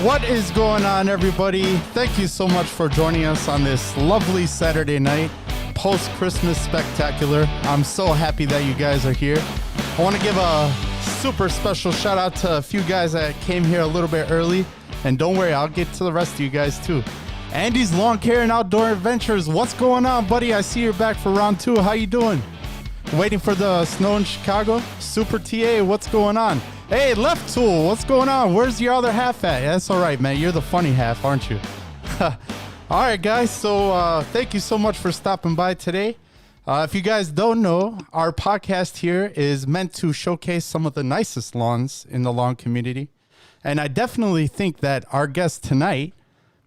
What is going on, everybody? Thank you so much for joining us on this lovely Saturday night, post-Christmas spectacular. I'm so happy that you guys are here. I want to give a super special shout out to a few guys that came here a little bit early. And don't worry, I'll get to the rest of you guys too. Andy's Lawn Care and Outdoor Adventures. What's going on, buddy? I see you're back for round 2. How you doing? Waiting for the snow in Chicago? Super TA, what's going on? Hey, Left Tool, what's going on? Where's your other half at? That's all right, man. You're the funny half, aren't you? All right, guys. So thank you so much for stopping by today. If you guys don't know, our podcast here is meant to showcase some of the nicest lawns in the lawn community. And I definitely think that our guest tonight,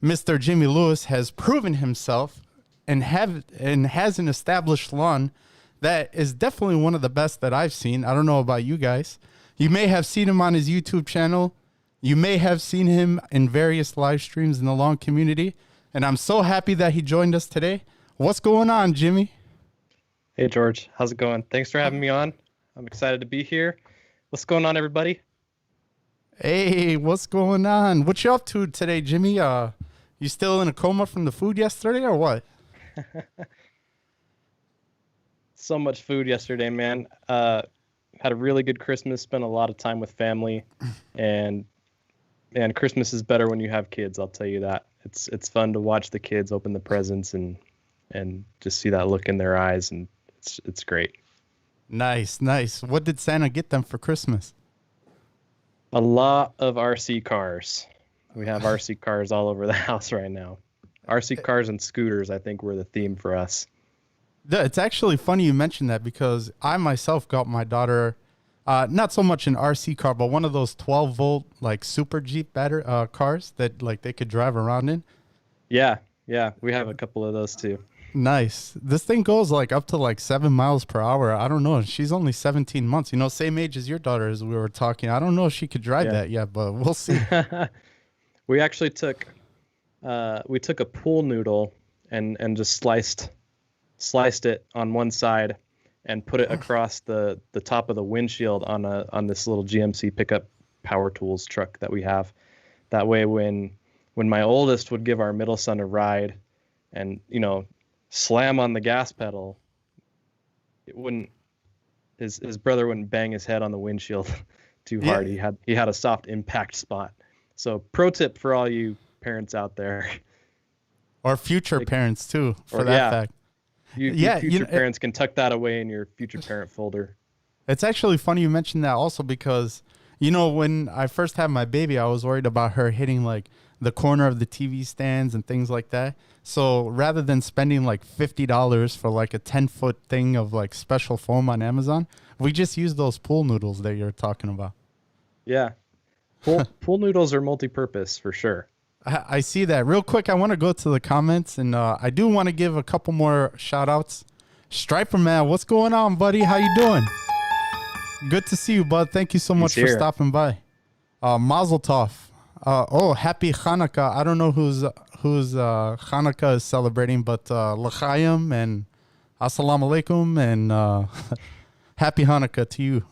Mr. Jimmy Lewis, has proven himself and has an established lawn that is definitely one of the best that I've seen. I don't know about you guys. You may have seen him on his YouTube channel. You may have seen him in various live streams in the lawn community. And I'm so happy that he joined us today. What's going on, Jimmy? Hey, George. How's it going? Thanks for having me on. I'm excited to be here. What's going on, everybody? Hey, what's going on? What you up to today, Jimmy? You still in a coma from the food yesterday or what? So much food yesterday, man. Had a really good Christmas, spent a lot of time with family, and Christmas is better when you have kids, I'll tell you that. It's fun to watch the kids open the presents and just see that look in their eyes, and it's great. Nice. What did Santa get them for Christmas? A lot of RC cars. We have RC cars all over the house right now. RC cars and scooters, I think, were the theme for us. It's actually funny you mentioned that because I myself got my daughter, not so much an RC car, but one of those 12-volt like Super Jeep cars that like they could drive around in. Yeah, we have a couple of those too. Nice. This thing goes like up to like 7 miles per hour. I don't know. She's only 17 months. You know, same age as your daughter as we were talking. I don't know if she could drive that yet, but we'll see. We actually took a pool noodle and just sliced it on one side and put it across the top of the windshield on this little GMC pickup power tools truck that we have. That way when my oldest would give our middle son a ride and, you know, slam on the gas pedal, his brother wouldn't bang his head on the windshield too hard. He had a soft impact spot. So pro tip for all you parents out there. Or future parents too, for that fact. Your future parents can tuck that away in your future parent folder. It's actually funny you mentioned that also because, you know, when I first had my baby, I was worried about her hitting like the corner of the TV stands and things like that. So rather than spending like $50 for like a 10-foot thing of like special foam on Amazon, we just used those pool noodles that you're talking about. Yeah. Pool noodles are multi-purpose for sure. I see that. Real quick, I want to go to the comments, and I do want to give a couple more shout-outs. Striper Man, what's going on, buddy? How you doing? Good to see you, bud. Thank you so much for stopping by. Mazel Tov. Happy Hanukkah. I don't know who's Hanukkah is celebrating, but L'chaim and Assalamu Alaikum and Happy Hanukkah to you.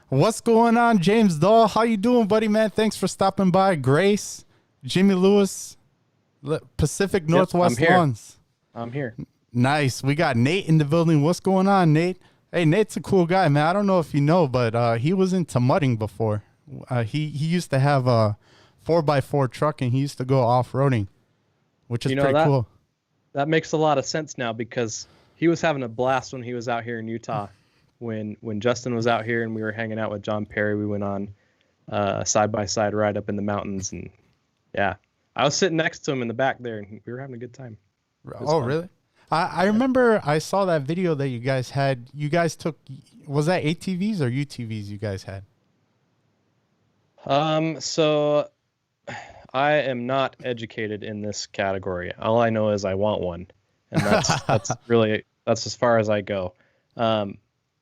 What's going on, James Dahl? How you doing, buddy, man? Thanks for stopping by. Grace, Jimmy Lewis, Pacific Northwest Lawns. I'm here. Nice. We got Nate in the building. What's going on, Nate? Hey, Nate's a cool guy, man. I don't know if you know, but he was into mudding before. He used to have a 4x4 truck, and he used to go off-roading, which is pretty cool. That makes a lot of sense now because he was having a blast when he was out here in Utah. When Justin was out here and we were hanging out with John Perry, we went on a side-by-side ride up in the mountains. And, yeah, I was sitting next to him in the back there, and we were having a good time. Oh, fun. Really? I remember I saw that video that you guys had. You guys took, was that ATVs or UTVs you guys had? So I am not educated in this category. All I know is I want one. And that's as far as I go.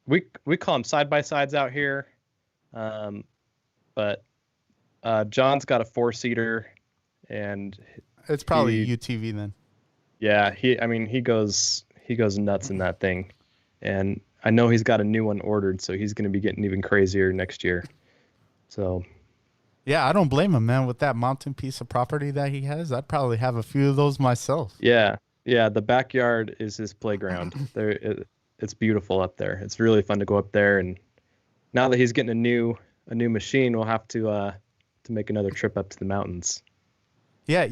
We call them side-by-sides out here. But John's got a 4-seater, and it's probably a UTV then. Yeah, he goes nuts in that thing. And I know he's got a new one ordered, so he's going to be getting even crazier next year. So Yeah, I don't blame him, man. With that mountain piece of property that he has, I'd probably have a few of those myself. Yeah, yeah. The backyard is his playground. It's beautiful up there. It's really fun to go up there. And now that he's getting a new machine, we'll have to make another trip up to the mountains. Yeah,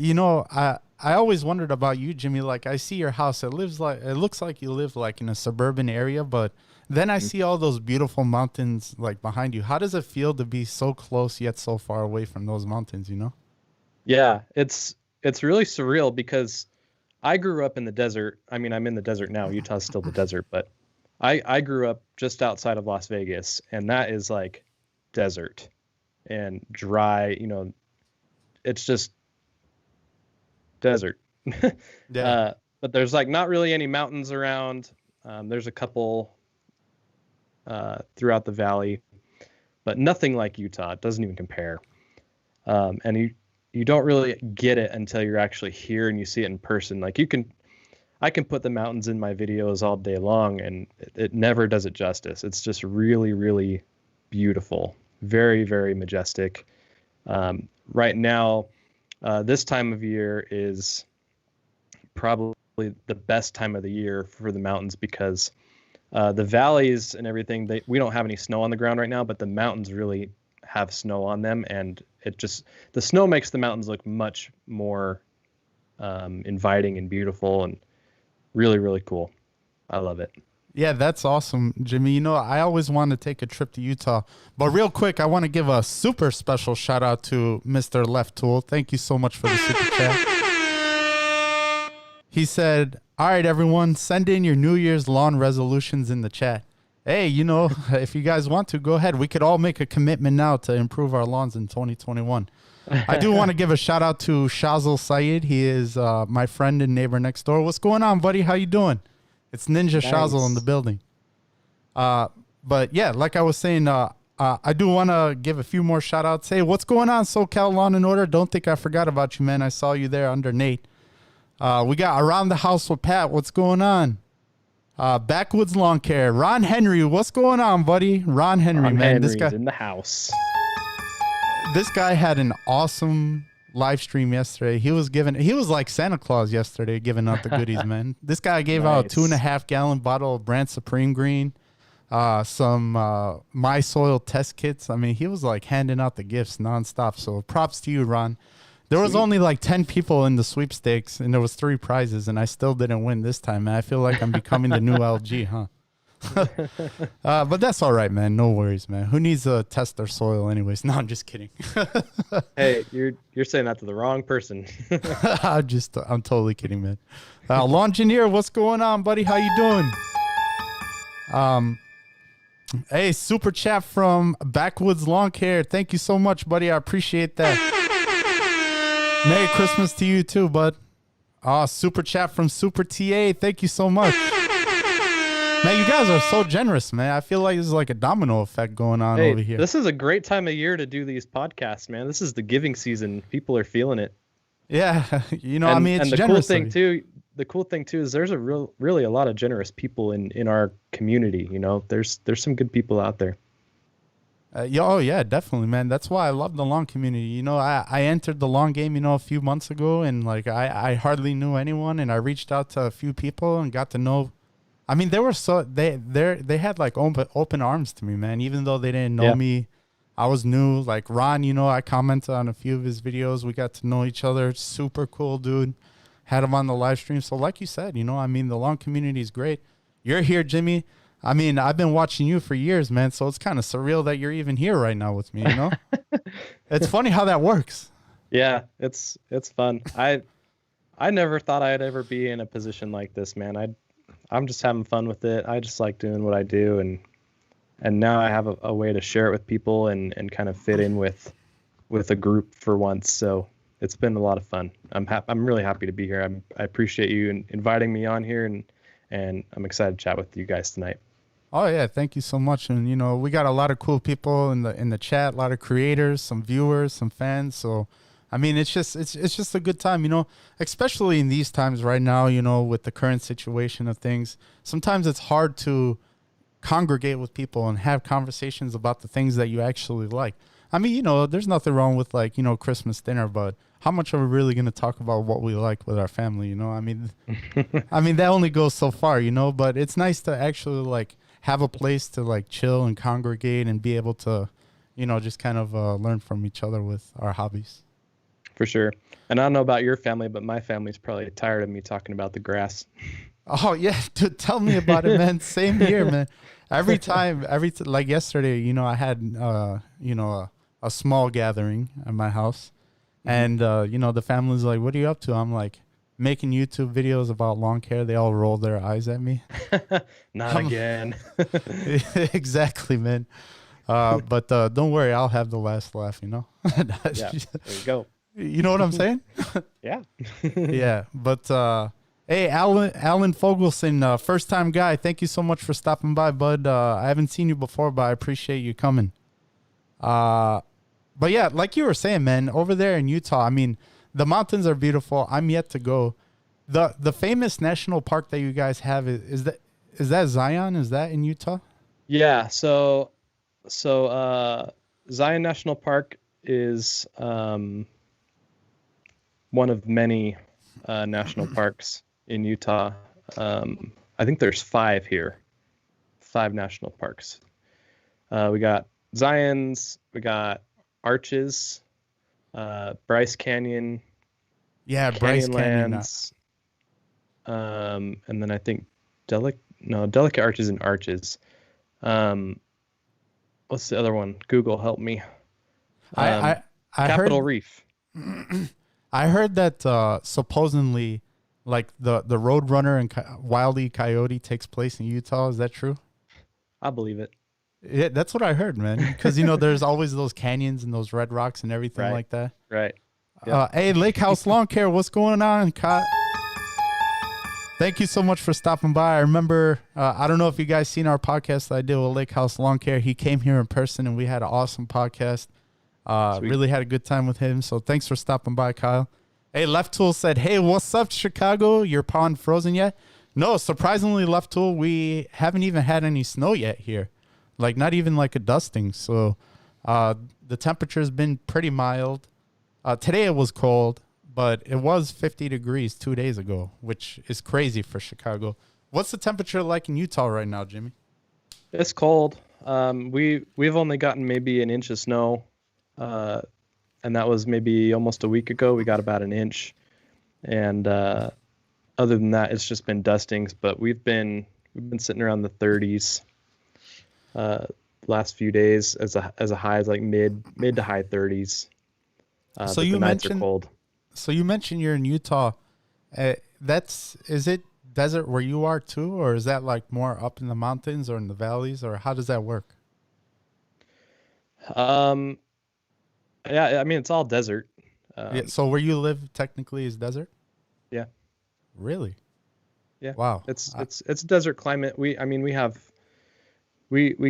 I always wondered about you, Jimmy. Like, I see your house. It looks like you live like in a suburban area, but then I see all those beautiful mountains like behind you. How does it feel to be so close yet so far away from those mountains, you know? Yeah, it's really surreal because I grew up in the desert. I mean, I'm in the desert now. Utah's still the desert, but I grew up just outside of Las Vegas, and that is like desert and dry. It's just desert. Yeah. But there's like not really any mountains around. There's a couple throughout the valley, but nothing like Utah. It doesn't even compare. And you don't really get it until you're actually here and you see it in person. Like I can put the mountains in my videos all day long, and it never does it justice. It's just really, really beautiful, very, very majestic. Right now, this time of year is probably the best time of the year for the mountains because the valleys and everything, we don't have any snow on the ground right now, but the mountains really have snow on them, and the snow makes the mountains look much more inviting and beautiful and really, really cool. I love it. Yeah, that's awesome, Jimmy. I always want to take a trip to Utah. But real quick, I want to give a super special shout out to Mr. Left Tool. Thank you so much for the super chat. He said, all right, everyone, send in your New Year's lawn resolutions in the chat. Hey, if you guys want to, go ahead. We could all make a commitment now to improve our lawns in 2021. I do want to give a shout out to Shazal Saeed. He is my friend and neighbor next door. What's going on, buddy? How you doing? It's Ninja Shazal in the building. But yeah, like I was saying, I do want to give a few more shout outs. Hey, what's going on, SoCal Lawn and Order? Don't think I forgot about you, man. I saw you there under Nate. We got Around the House with Pat. What's going on? Backwoods Lawn Care. Ron Henry. What's going on, buddy? Ron Henry, man. This guy in the house. This guy had an awesome live stream yesterday. He was like Santa Claus yesterday, giving out the goodies, man. This guy gave out a 2.5 gallon bottle of Brand Supreme Green, some My Soil test kits. I mean, he was like handing out the gifts nonstop. So props to you, Ron. There was only like 10 people in the sweepstakes, and there was 3 prizes, and I still didn't win this time, man. I feel like I'm becoming the new LG, huh? But that's all right, man. No worries, man. Who needs to test their soil anyways? No, I'm just kidding. Hey, you're saying that to the wrong person. I'm totally kidding, man. Lawngineer, what's going on, buddy? How you doing? Hey, super chat from Backwoods Lawn Care. Thank you so much, buddy. I appreciate that. Merry Christmas to you too, bud. Super chat from Super TA. Thank you so much. Man, you guys are so generous, man. I feel like there's like a domino effect going on over here. This is a great time of year to do these podcasts, man. This is the giving season. People are feeling it. Yeah, I mean, it's and generous. The cool thing too is there's really a lot of generous people in our community. There's some good people out there. Oh yeah, definitely, man. That's why I love the lawn community. I entered the lawn game, a few months ago, and like I hardly knew anyone, and I reached out to a few people and got to know. I mean, they had like open arms to me, man. Even though they didn't know me, I was new. Like Ron, I commented on a few of his videos. We got to know each other. Super cool dude. Had him on the live stream. So like you said, I mean, the lawn community is great. You're here, Jimmy. I mean, I've been watching you for years, man. So it's kind of surreal that you're even here right now with me. It's funny how that works. Yeah, it's fun. I never thought I'd ever be in a position like this, man. I'm just having fun with it. I just like doing what I do, and now I have a way to share it with people and kind of fit in with a group for once. So it's been a lot of fun. I'm really happy to be here. I appreciate you inviting me on here, and I'm excited to chat with you guys tonight. Oh yeah, thank you so much. And we got a lot of cool people in the chat, a lot of creators, some viewers, some fans. So I mean, it's just a good time, especially in these times right now, with the current situation of things. Sometimes it's hard to congregate with people and have conversations about the things that you actually like. I mean, there's nothing wrong with like, Christmas dinner, but how much are we really going to talk about what we like with our family? I mean, that only goes so far, but it's nice to actually like have a place to like chill and congregate and be able to, just kind of learn from each other with our hobbies. For sure. And I don't know about your family, but my family's probably tired of me talking about the grass. Oh yeah, dude, tell me about it, man. Same here, man. Every time, like yesterday, I had, a small gathering at my house. And, the family's like, what are you up to? I'm like, making YouTube videos about lawn care. They all roll their eyes at me. Not again. Exactly, man. But don't worry, I'll have the last laugh, Yeah, there you go. You know what I'm saying? Yeah. Yeah. But, hey, Alan Fogelson, first-time guy. Thank you so much for stopping by, bud. I haven't seen you before, but I appreciate you coming. But yeah, like you were saying, man, over there in Utah, I mean, the mountains are beautiful. I'm yet to go. The famous national park that you guys have, is that Zion? Is that in Utah? Yeah. So Zion National Park is one of many national parks in Utah. I think there's 5 here, 5 national parks. We got Zion's, we got Arches, Bryce Canyon, Bryce Canyon. And then I think Delicate Arches and Arches. What's the other one? Google, help me. I Capitol heard, Reef. I heard that supposedly, like the Roadrunner and Wile E. Coyote takes place in Utah. Is that true? I believe it. Yeah, that's what I heard, man. Because there's always those canyons and those red rocks and everything like that. Right. Yep. Hey, Lake House Lawn Care, what's going on, Kyle? Thank you so much for stopping by. I remember, I don't know if you guys seen our podcast that I did with Lake House Lawn Care. He came here in person and we had an awesome podcast. Really had a good time with him. So thanks for stopping by, Kyle. Hey, Left Tool said, hey, what's up, Chicago? Your pond frozen yet? No, surprisingly, Left Tool, we haven't even had any snow yet here. Like not even like a dusting. So the temperature's been pretty mild. Today it was cold, but it was 50 degrees 2 days ago, which is crazy for Chicago. What's the temperature like in Utah right now, Jimmy? It's cold. We've only gotten maybe an inch of snow, and that was maybe almost a week ago. We got about an inch, and other than that, it's just been dustings. But we've been sitting around the 30s. Last few days as a high as like mid to high 30s. So you mentioned cold. So you mentioned you're in Utah. Is it desert where you are too, or is that like more up in the mountains or in the valleys, or how does that work? Yeah, I mean it's all desert. So where you live technically is desert? Yeah. Really? Yeah. Wow. It's a desert climate. We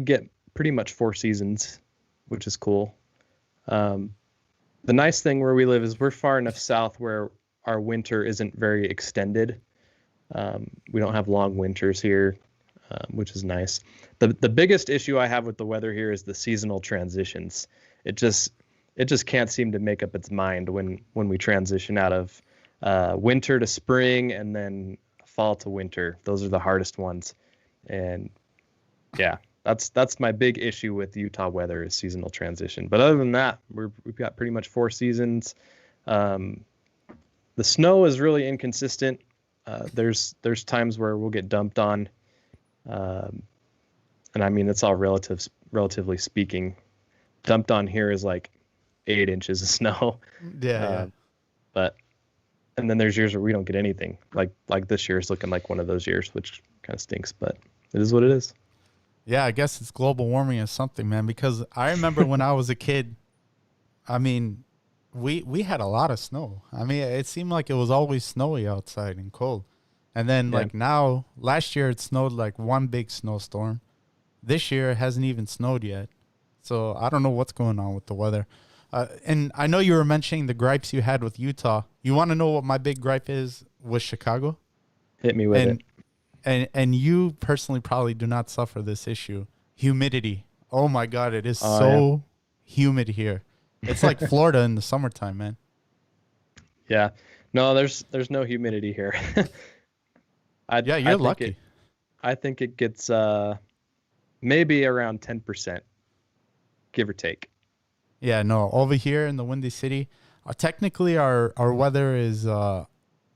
get pretty much 4 seasons, which is cool. The nice thing where we live is we're far enough south where our winter isn't very extended. We don't have long winters here, which is nice. The biggest issue I have with the weather here is the seasonal transitions. It just can't seem to make up its mind when we transition out of winter to spring and then fall to winter. Those are the hardest ones. And yeah, that's my big issue with Utah weather is seasonal transition. But other than that, we've got pretty much 4 seasons. The snow is really inconsistent. There's times where we'll get dumped on, and I mean it's all relatively speaking. Dumped on here is like 8 inches of snow. Yeah. And then there's years where we don't get anything. Like this year is looking like one of those years, which kind of stinks, but it is what it is. Yeah, I guess it's global warming or something, man, because I remember when I was a kid, I mean, we had a lot of snow. I mean, it seemed like it was always snowy outside and cold. And then like now, last year it snowed like one big snowstorm. This year it hasn't even snowed yet. So I don't know what's going on with the weather. And I know you were mentioning the gripes you had with Utah. You want to know what my big gripe is with Chicago? Hit me with it. and you personally probably do not suffer this issue. Humidity. Oh my God, it is Oh, so humid here. It's like Florida in the summertime, man. Yeah. No, there's no humidity here. I Yeah, I you're think lucky. it gets maybe around 10%, give or take. Yeah, no, over here in the Windy City, technically our weather is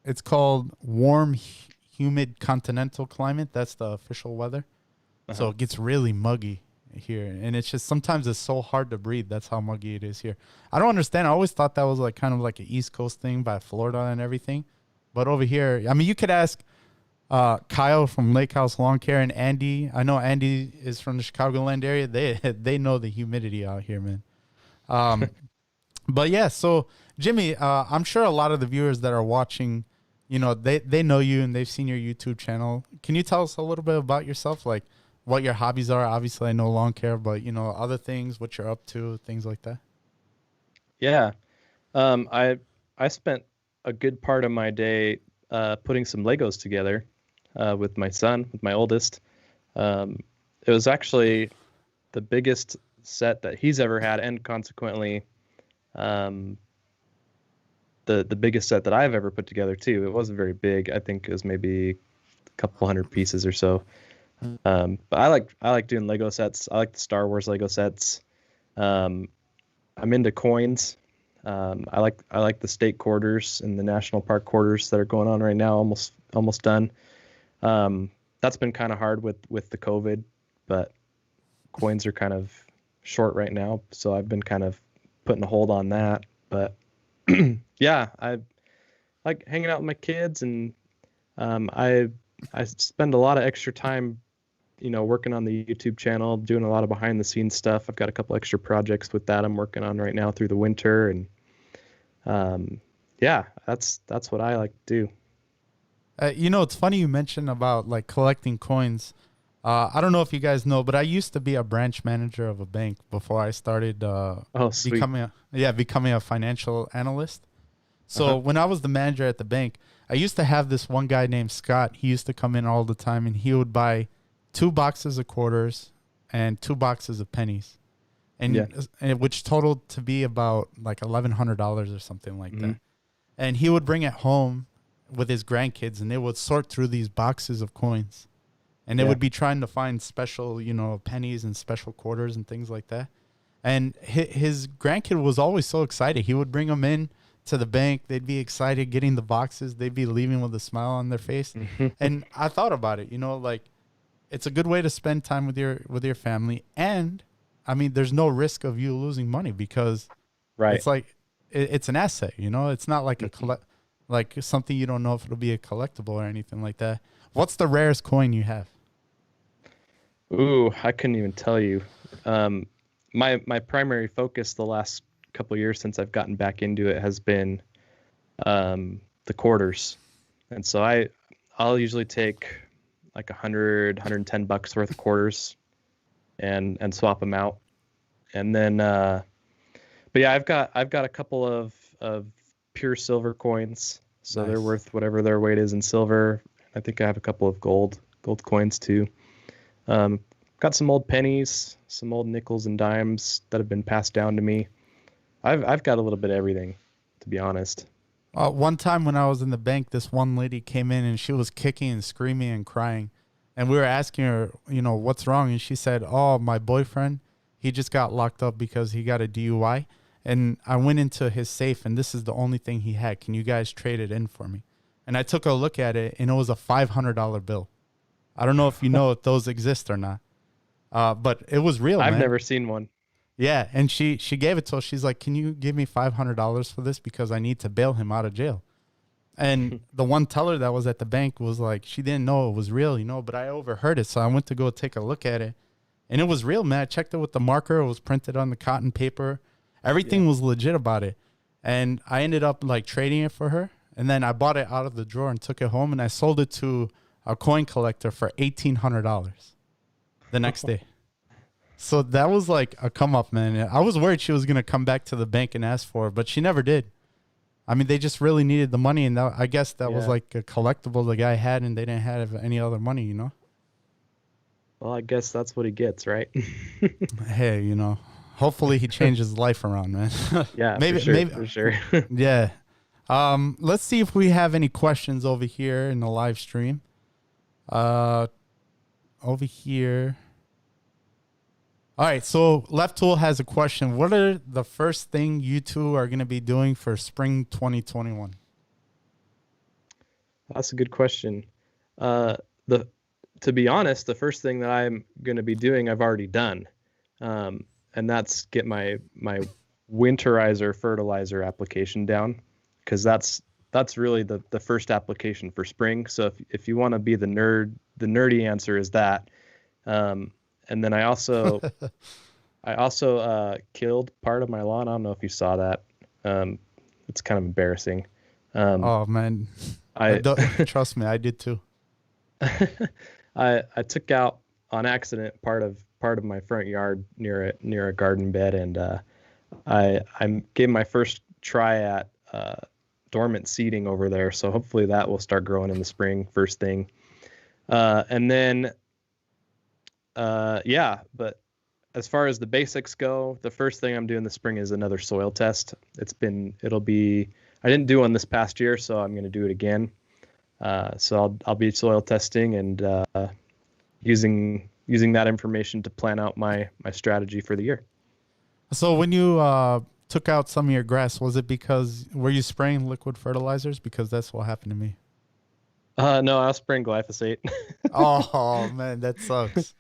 it's called warm, humid continental climate. That's the official weather. So Uh-huh. it gets really muggy here, and it's just sometimes it's so hard to breathe. That's how muggy it is here. I don't understand. I always thought that was like kind of like an East Coast thing by Florida and everything, but over here, I mean, you could ask Kyle from Lake House Lawn Care and Andy. I know Andy is from the Chicagoland area. They know the humidity out here, man. Um, but yeah, so Jimmy, I'm sure a lot of the viewers that are watching, you know, they know you and they've seen your YouTube channel. Can you tell us a little bit about yourself, like what your hobbies are? Obviously, I know lawn care, but you know, other things, what you're up to, things like that. Yeah. I spent a good part of my day putting some Legos together with my son, with my oldest. Um, it was actually the biggest set that he's ever had, and consequently, um, the biggest set that I've ever put together too. It wasn't very big. I think it was maybe a couple hundred pieces or so. But I like doing Lego sets. I like the Star Wars Lego sets. Um, I'm into coins. I like the state quarters and the national park quarters that are going on right now. Almost done. That's been kind of hard with the COVID, but coins are kind of short right now, so I've been kind of putting a hold on that. But yeah, I like hanging out with my kids, and I spend a lot of extra time, working on the YouTube channel, doing a lot of behind the scenes stuff. I've got a couple extra projects with that I'm working on right now through the winter, and yeah, that's what I like to do. You know, it's funny you mentioned about like collecting coins. I don't know if you guys know, but I used to be a branch manager of a bank before I started Oh, sweet. becoming a financial analyst. So Uh-huh. when I was the manager at the bank, I used to have this one guy named Scott. He used to come in all the time, and he would buy 2 boxes of quarters and 2 boxes of pennies, Yeah. and which totaled to be about like $1,100 or something like Mhm. that. And he would bring it home with his grandkids, and they would sort through these boxes of coins, and they Yeah. would be trying to find special, you know, pennies and special quarters and things like that. And his grandkid was always so excited. He would bring them in to the bank. They'd be excited getting the boxes. They'd be leaving with a smile on their face. Mhm. And I thought about it, you know, like it's a good way to spend time with your family. And I mean, there's no risk of you losing money because Right. it's like it's an asset, you know. It's not like a Mhm. like something you don't know if it'll be a collectible or anything like that. What's the rarest coin you have? Ooh, I couldn't even tell you. Um, my primary focus the last couple years since I've gotten back into it has been the quarters, and so I'll usually take like 110 bucks worth of quarters and swap them out, and then but yeah, I've got a couple of pure silver coins, so they're Nice. worth whatever their weight is in silver. I think I have a couple of gold coins too. Um, got some old pennies, some old nickels and dimes that have been passed down to me. I've got a little bit of everything, to be honest. One time when I was in the bank, this one lady came in and she was kicking and screaming and crying. And we were asking her, you know, what's wrong? And she said, oh, my boyfriend, he just got locked up because he got a DUI. And I went into his safe and this is the only thing he had. Can you guys trade it in for me? And I took a look at it and it was a $500 bill. I don't know if you know if those exist or not. But it was real, I've man. never seen one. Yeah, and she gave it to us. She's like, "Can you give me $500 for this because I need to bail him out of jail?" And the one teller that was at the bank was like, she didn't know it was real, you know, but I overheard it, so I went to go take a look at it, and it was real, man. I checked it with the marker. It was printed on the cotton paper. Everything Yeah. was legit about it, and I ended up like trading it for her, and then I bought it out of the drawer and took it home, and I sold it to a coin collector for $1,800 the next day. So that was like a come up, man. I was worried she was going to come back to the bank and ask for it, but she never did. I mean, they just really needed the money, and I guess that was Yeah. like a collectible the guy had, and they didn't have any other money, you know? Well, I guess that's what he gets, right? Hey, you know, hopefully he changes his life around, man. Yeah, for maybe, sure, maybe, for sure. yeah. Let's see if we have any questions over here in the live stream. Over here. All right, so Left Tool has a question. What are the first thing you two are going to be doing for spring 2021? That's a good question. The To be honest, the first thing that I'm going to be doing, I've already done, and that's get my winterizer fertilizer application down, because that's really the first application for spring. So if you want to be the nerdy answer is that. And then I also killed part of my lawn. I don't know if you saw that. It's kind of embarrassing. Oh man, I trust me, I did too. I took out on accident part of my front yard near a garden bed, and I gave my first try at dormant seeding over there. So hopefully that will start growing in the spring first thing. And then yeah, but as far as the basics go, the first thing I'm doing this spring is another soil test. I didn't do one this past year, so I'm going to do it again. So I'll be soil testing and using that information to plan out my strategy for the year. So when you took out some of your grass, was it because were you spraying liquid fertilizers? Because that's what happened to me. No, I was spraying glyphosate. Oh man, that sucks.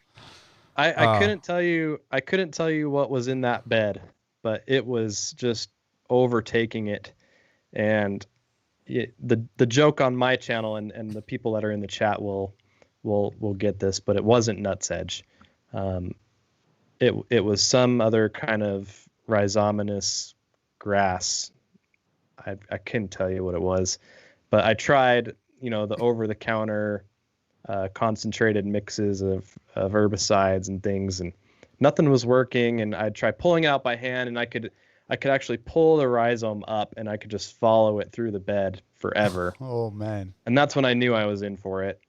I couldn't tell you what was in that bed, but it was just overtaking it. And the joke on my channel and the people that are in the chat will get this, but it wasn't nutsedge. It was some other kind of rhizominous grass. I couldn't tell you what it was, but I tried, the over-the-counter concentrated mixes of herbicides and things, and nothing was working. And I'd try pulling out by hand, and I could actually pull the rhizome up, and I could just follow it through the bed forever. Oh man. And that's when I knew I was in for it.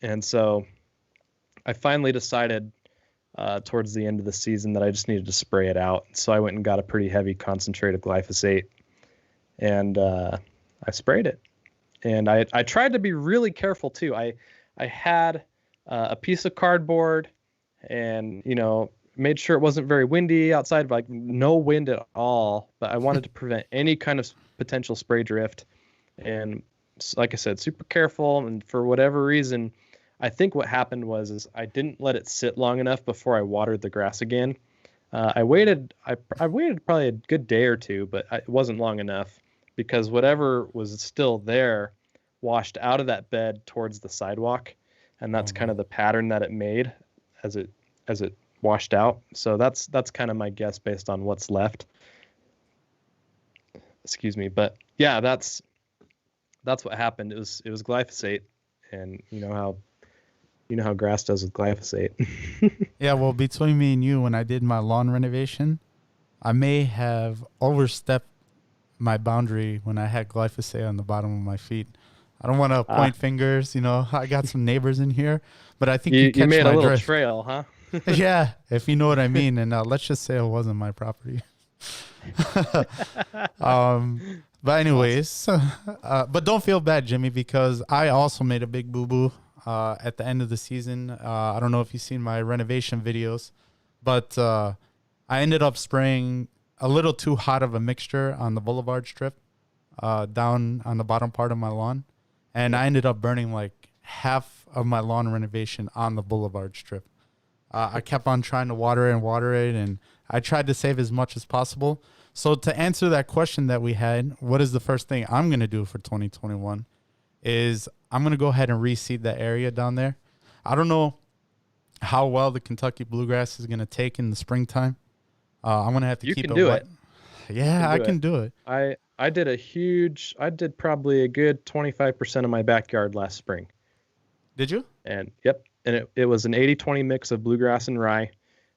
And so I finally decided towards the end of the season that I just needed to spray it out. So I went and got a pretty heavy concentrated glyphosate, and I sprayed it. And I tried to be really careful too. I had a piece of cardboard, and made sure it wasn't very windy outside, like no wind at all. But I wanted to prevent any kind of potential spray drift. And like I said, super careful. And for whatever reason, I think what happened was I didn't let it sit long enough before I watered the grass again. I waited probably a good day or two, but it wasn't long enough, because whatever was still there washed out of that bed towards the sidewalk, and that's kind of the pattern that it made as it washed out. So that's kind of my guess based on what's left. Excuse me, but yeah, that's what happened. It was glyphosate, and you know how grass does with glyphosate. Yeah, well, between me and you, when I did my lawn renovation, I may have overstepped my boundary when I had glyphosate on the bottom of my feet. I don't want to point fingers, I got some neighbors in here, but I think you catch made my a little drift. trail, huh? Yeah, if you know what I mean. And let's just say it wasn't my property. But anyways, but don't feel bad, Jimmy, because I also made a big boo-boo at the end of the season. I don't know if you've seen my renovation videos, but I ended up spraying a little too hot of a mixture on the boulevard strip down on the bottom part of my lawn. And I ended up burning like half of my lawn renovation on the boulevard strip. I kept on trying to water it, and I tried to save as much as possible. So to answer that question that we had, what is the first thing I'm going to do for 2021 is I'm going to go ahead and reseed that area down there. I don't know how well the Kentucky Bluegrass is going to take in the springtime. I'm going to have to keep it wet. Yeah, I can do it. I did probably a good 25% of my backyard last spring. Did you? And yep. And it was an 80-20 mix of bluegrass and rye.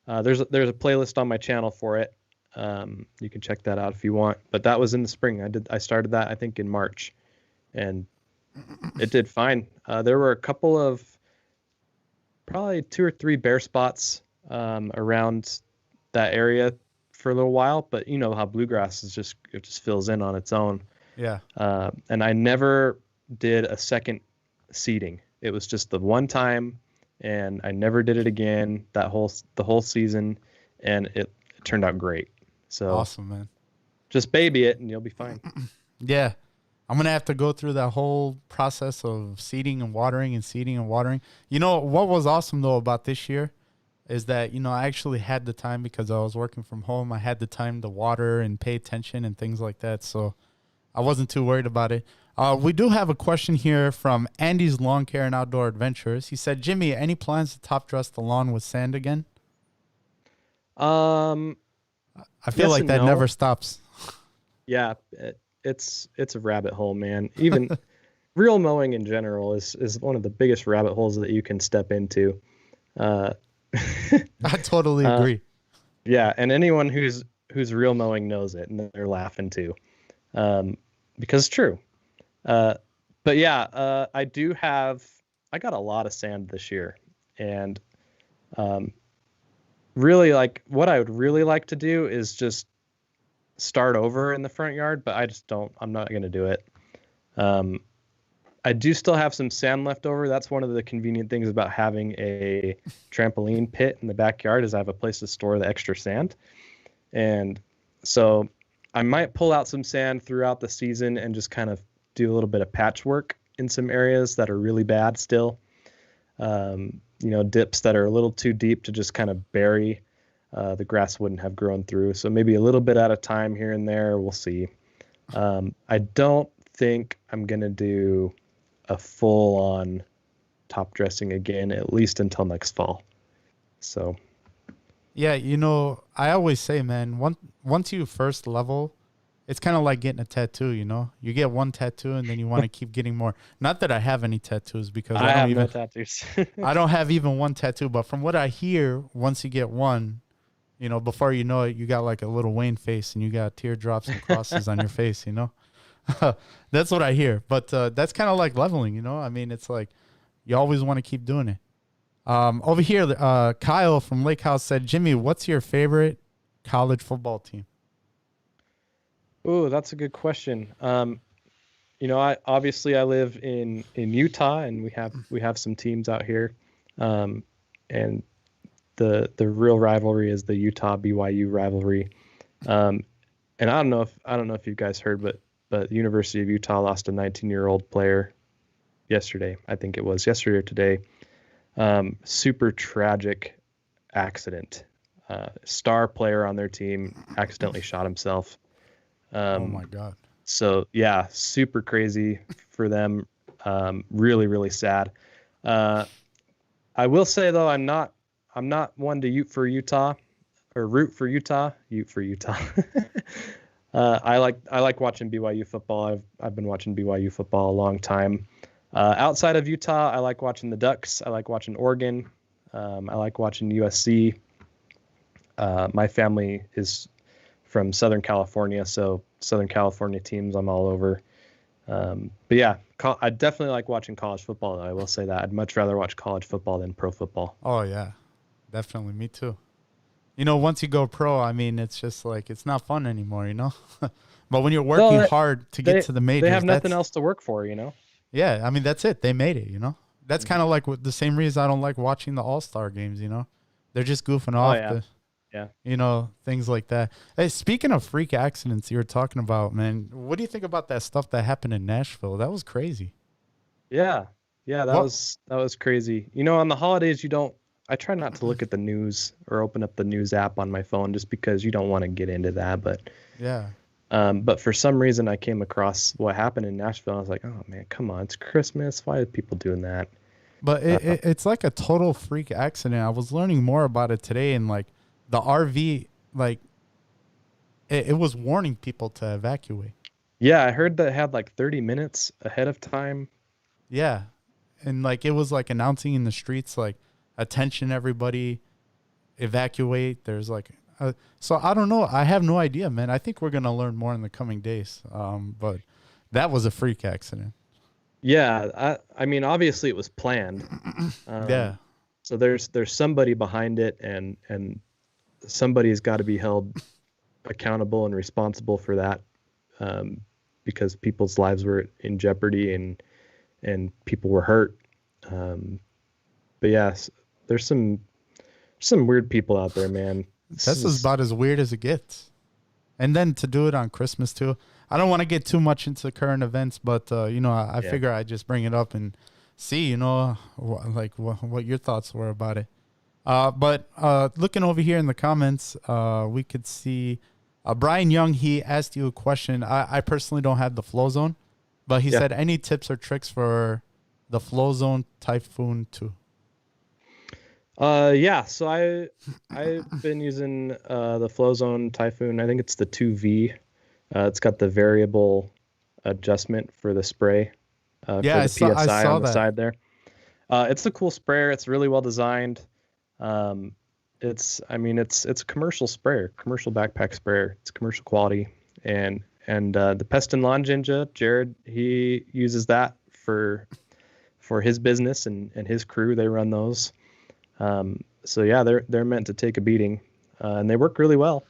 There's a playlist on my channel for it. You can check that out if you want. But that was in the spring. I started that I think in March, and it did fine. There were a couple of probably 2 or 3 bare spots around that area for a little while, but you know how bluegrass is it just fills in on its own. Yeah. And I never did a second seeding. It was just the one time, and I never did it again the whole season, and it turned out great. So awesome, man. Just baby it and you'll be fine. Yeah. I'm going to have to go through that whole process of seeding and watering and seeding and watering. You know, what was awesome, though, about this year is that, you know, I actually had the time because I was working from home. I had the time to water and pay attention and things like that. So I wasn't too worried about it. We do have a question here from Andy's Lawn Care and Outdoor Adventures. He said, Jimmy, any plans to top dress the lawn with sand again? I feel like that never stops. Yeah, it's a rabbit hole, man. Even real mowing in general is one of the biggest rabbit holes that you can step into. I totally agree. Yeah, and anyone who's real mowing knows it, and they're laughing too, because it's true. But yeah, I got a lot of sand this year, and really, like, what I would really like to do is just start over in the front yard, but I'm not going to do it. I do still have some sand left over. That's one of the convenient things about having a trampoline pit in the backyard is I have a place to store the extra sand. And so I might pull out some sand throughout the season and just kind of do a little bit of patchwork in some areas that are really bad still. Dips that are a little too deep to just kind of bury. The grass wouldn't have grown through. So maybe a little bit at a time here and there. We'll see. I don't think I'm going to do a full-on top dressing again, at least until next fall. So. Yeah, I always say, man, once you first level, it's kind of like getting a tattoo, You get one tattoo and then you want to keep getting more. Not that I have any tattoos because I have no tattoos. I don't have even one tattoo, but from what I hear, once you get one, before you know it, you got like a little Wayne face and you got teardrops and crosses on your face, That's what I hear. But that's kind of like leveling, I mean, it's like you always want to keep doing it. Over here, Kyle from Lake House said, Jimmy, what's your favorite college football team? Oh, that's a good question. I live in Utah, and we have some teams out here, and the real rivalry is the Utah BYU rivalry. And I don't know if you guys heard, but the University of Utah lost a 19-year-old player yesterday. I think it was yesterday or today. Super tragic accident. Star player on their team accidentally shot himself. Oh my God. So yeah, super crazy for them. Really, really sad. I will say though, I'm not one to root for Utah. Ute for Utah. I like watching BYU football. I've been watching BYU football a long time. Outside of Utah, I like watching the Ducks. I like watching Oregon. I like watching USC. My family is from Southern California, so Southern California teams I'm all over. But yeah, I definitely like watching college football, though. I will say that. I'd much rather watch college football than pro football. Oh, yeah. Definitely. Me too. Once you go pro, I mean, it's just like, it's not fun anymore, But when you're working hard to get to the majors. They have nothing else to work for, Yeah, I mean, that's it. They made it, That's kind of like the same reason I don't like watching the All-Star games, They're just goofing off. Yeah. Things like that. Hey, speaking of freak accidents you were talking about, man, what do you think about that stuff that happened in Nashville? That was crazy. Yeah, that was crazy. On the holidays, I try not to look at the news or open up the news app on my phone just because you don't want to get into that. But yeah. But for some reason, I came across what happened in Nashville. I was like, oh man, come on, it's Christmas. Why are people doing that? But it's like a total freak accident. I was learning more about it today, and like the RV, like it was warning people to evacuate. Yeah, I heard that it had like 30 minutes ahead of time. Yeah, and like it was like announcing in the streets, like, attention everybody, evacuate. There's like So I don't know. I have no idea, man. I think we're gonna learn more in the coming days. But that was a freak accident. Yeah, I mean, obviously it was planned. Yeah. So there's somebody behind it, and somebody's got to be held accountable and responsible for that, because people's lives were in jeopardy and people were hurt. But yes, there's some weird people out there, man. This is about as weird as it gets. And then to do it on Christmas too. I don't want to get too much into current events, but I figure I'd just bring it up and see, what your thoughts were about it. But looking over here in the comments, we could see Brian Young. He asked you a question. I personally don't have the Flowzone, but he said, any tips or tricks for the Flowzone Typhoon 2? So I've been using the Flowzone Typhoon. I think it's the 2V. It's got the variable adjustment for the spray. For the PSI on the side there. It's a cool sprayer. It's really well designed. It's a commercial sprayer, commercial backpack sprayer. It's commercial quality, and the Pest and Lawn Ninja, Jared, he uses that for his business and his crew. They run those. So yeah, they're meant to take a beating, and they work really well.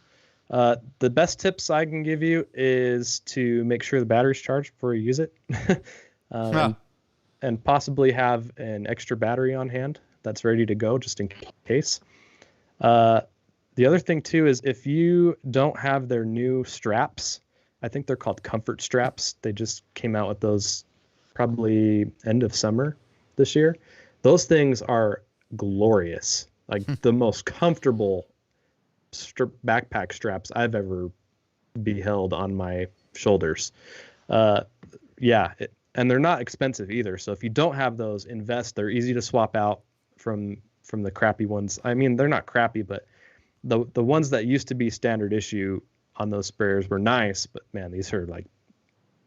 The best tips I can give you is to make sure the battery's charged before you use it, and possibly have an extra battery on hand that's ready to go just in case. The other thing too is if you don't have their new straps, I think they're called comfort straps. They just came out with those probably end of summer this year. Those things are glorious, like the most comfortable backpack straps I've ever beheld on my shoulders. And they're not expensive either. So if you don't have those, invest. They're easy to swap out from the crappy ones. I mean, they're not crappy, but the ones that used to be standard issue on those sprayers were nice, but man, these are like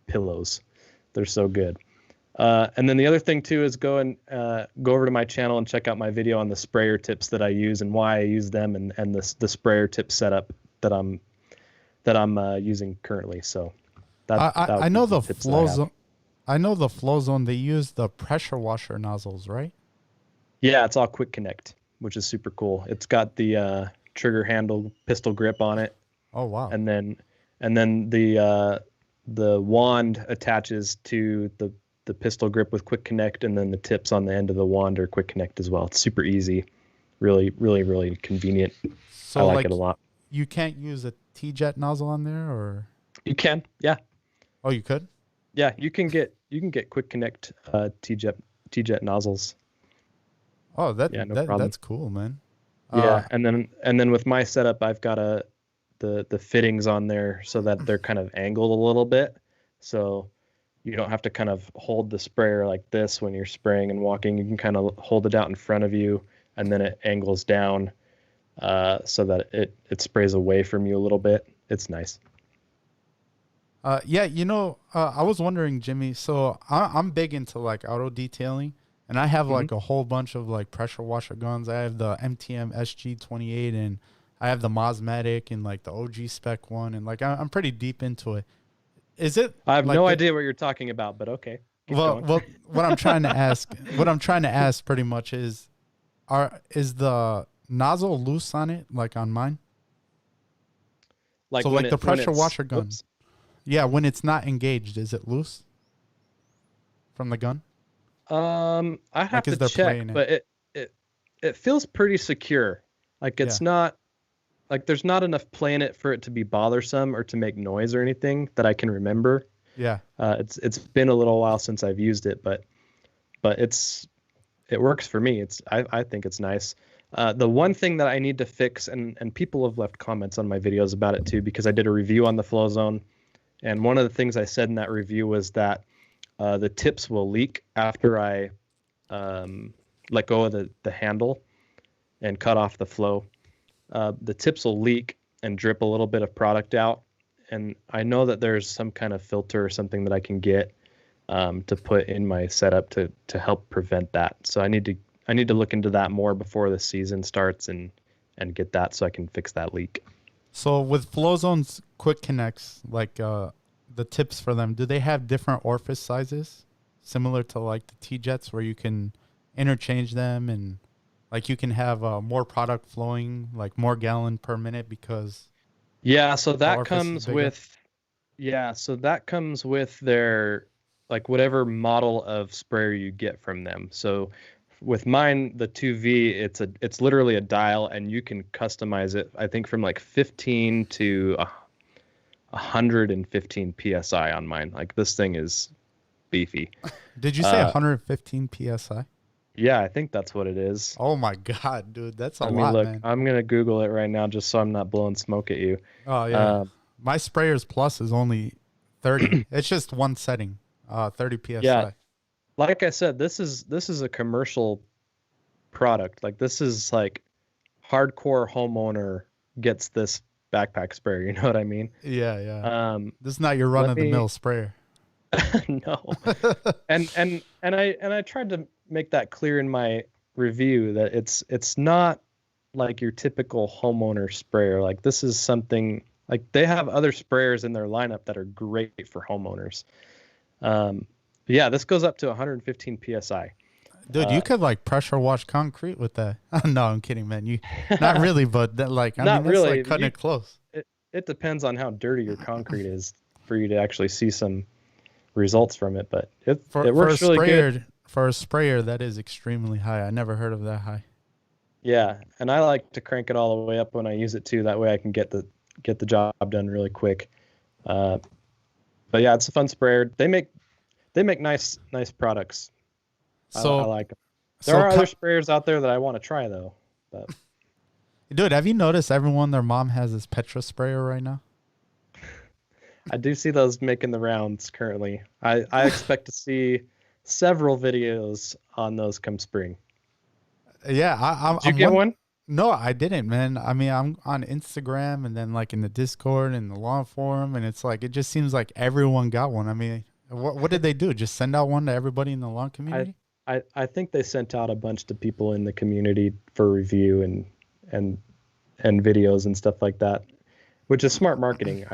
pillows. They're so good. And then the other thing too is go over to my channel and check out my video on the sprayer tips that I use and why I use them, and the sprayer tip setup that I'm using currently. So I know the Flowzone. I know the Flowzone. They use the pressure washer nozzles, right? Yeah, it's all quick connect, which is super cool. It's got the trigger handle pistol grip on it. Oh wow! And then the wand attaches to the pistol grip with quick connect, and then the tips on the end of the wand are quick connect as well. It's super easy, really, really, really convenient. So I like it a lot. You can't use a T-jet nozzle on there, or you can, yeah. Oh, you could. Yeah, you can get quick connect T-jet nozzles. Oh, that's cool, man. Yeah, and then with my setup, I've got the fittings on there so that they're kind of angled a little bit, so you don't have to kind of hold the sprayer like this when you're spraying and walking. You can kind of hold it out in front of you, and then it angles down so that it sprays away from you a little bit. It's nice. I was wondering, Jimmy, so I'm big into like auto detailing, and I have like a whole bunch of like pressure washer guns. I have the MTM SG28, and I have the Mosmatic and like the OG spec one, and like I'm pretty deep into it. Is it? I have no idea what you're talking about, but okay. Well, what I'm trying to ask pretty much is the nozzle loose on it, like on mine? So like the pressure washer gun. Oops. Yeah, when it's not engaged, is it loose from the gun? I have to check, but it feels pretty secure. Like it's not, like there's not enough play in it for it to be bothersome or to make noise or anything that I can remember. Yeah. It's been a little while since I've used it, but it works for me. I think it's nice. The one thing that I need to fix, and people have left comments on my videos about it too, because I did a review on the Flowzone, and one of the things I said in that review was that the tips will leak after I let go of the handle and cut off the flow. The tips will leak and drip a little bit of product out, and I know that there's some kind of filter or something that I can get to put in my setup to help prevent that. So I need to look into that more before the season starts and get that so I can fix that leak. So with Flowzone's quick connects, like the tips for them, do they have different orifice sizes similar to like the T-Jets where you can interchange them and like you can have more product flowing, like more gallon per minute because Yeah, so that orifice is comes bigger? with their like whatever model of sprayer you get from them. So with mine, the 2V, it's literally a dial and you can customize it, I think from like 15 to 115 PSI on mine. Like this thing is beefy. Did you say 115 PSI? Yeah, I think that's what it is. Oh my God, dude, that's a I mean, lot, look, man. I'm gonna Google it right now just so I'm not blowing smoke at you. Oh yeah. Um, My Sprayers Plus is only 30. It's just one setting, 30 PSI. yeah, like I said, this is a commercial product. Like this is like hardcore homeowner gets this backpack sprayer. You know what I mean? Yeah, yeah. Um, This is not your run let of the me mill sprayer. no, and I tried to make that clear in my review that it's not like your typical homeowner sprayer. Like this is something like they have other sprayers in their lineup that are great for homeowners. But yeah, this goes up to 115 psi. Dude, you could like pressure wash concrete with that. No, I'm kidding, man. You not really, but that, like I Not mean, that's really. like cutting it close. It depends on how dirty your concrete is for you to actually see some results from it, but it works really good. For a sprayer, that is extremely high. I never heard of that high. Yeah, and I like to crank it all the way up when I use it too. That way I can get the job done really quick. But yeah, it's a fun sprayer. They make nice products. So I like them. There are other sprayers out there that I want to try though. But dude, have you noticed everyone their mom has this Petra sprayer right now? I do see those making the rounds currently. I expect to see several videos on those come spring. Yeah, Did you get one? No, I didn't, man. I mean, I'm on Instagram and then like in the Discord and the lawn forum, and it's like it just seems like everyone got one. I mean, what did they do? Just send out one to everybody in the lawn community? I think they sent out a bunch to people in the community for review and videos and stuff like that, which is smart marketing.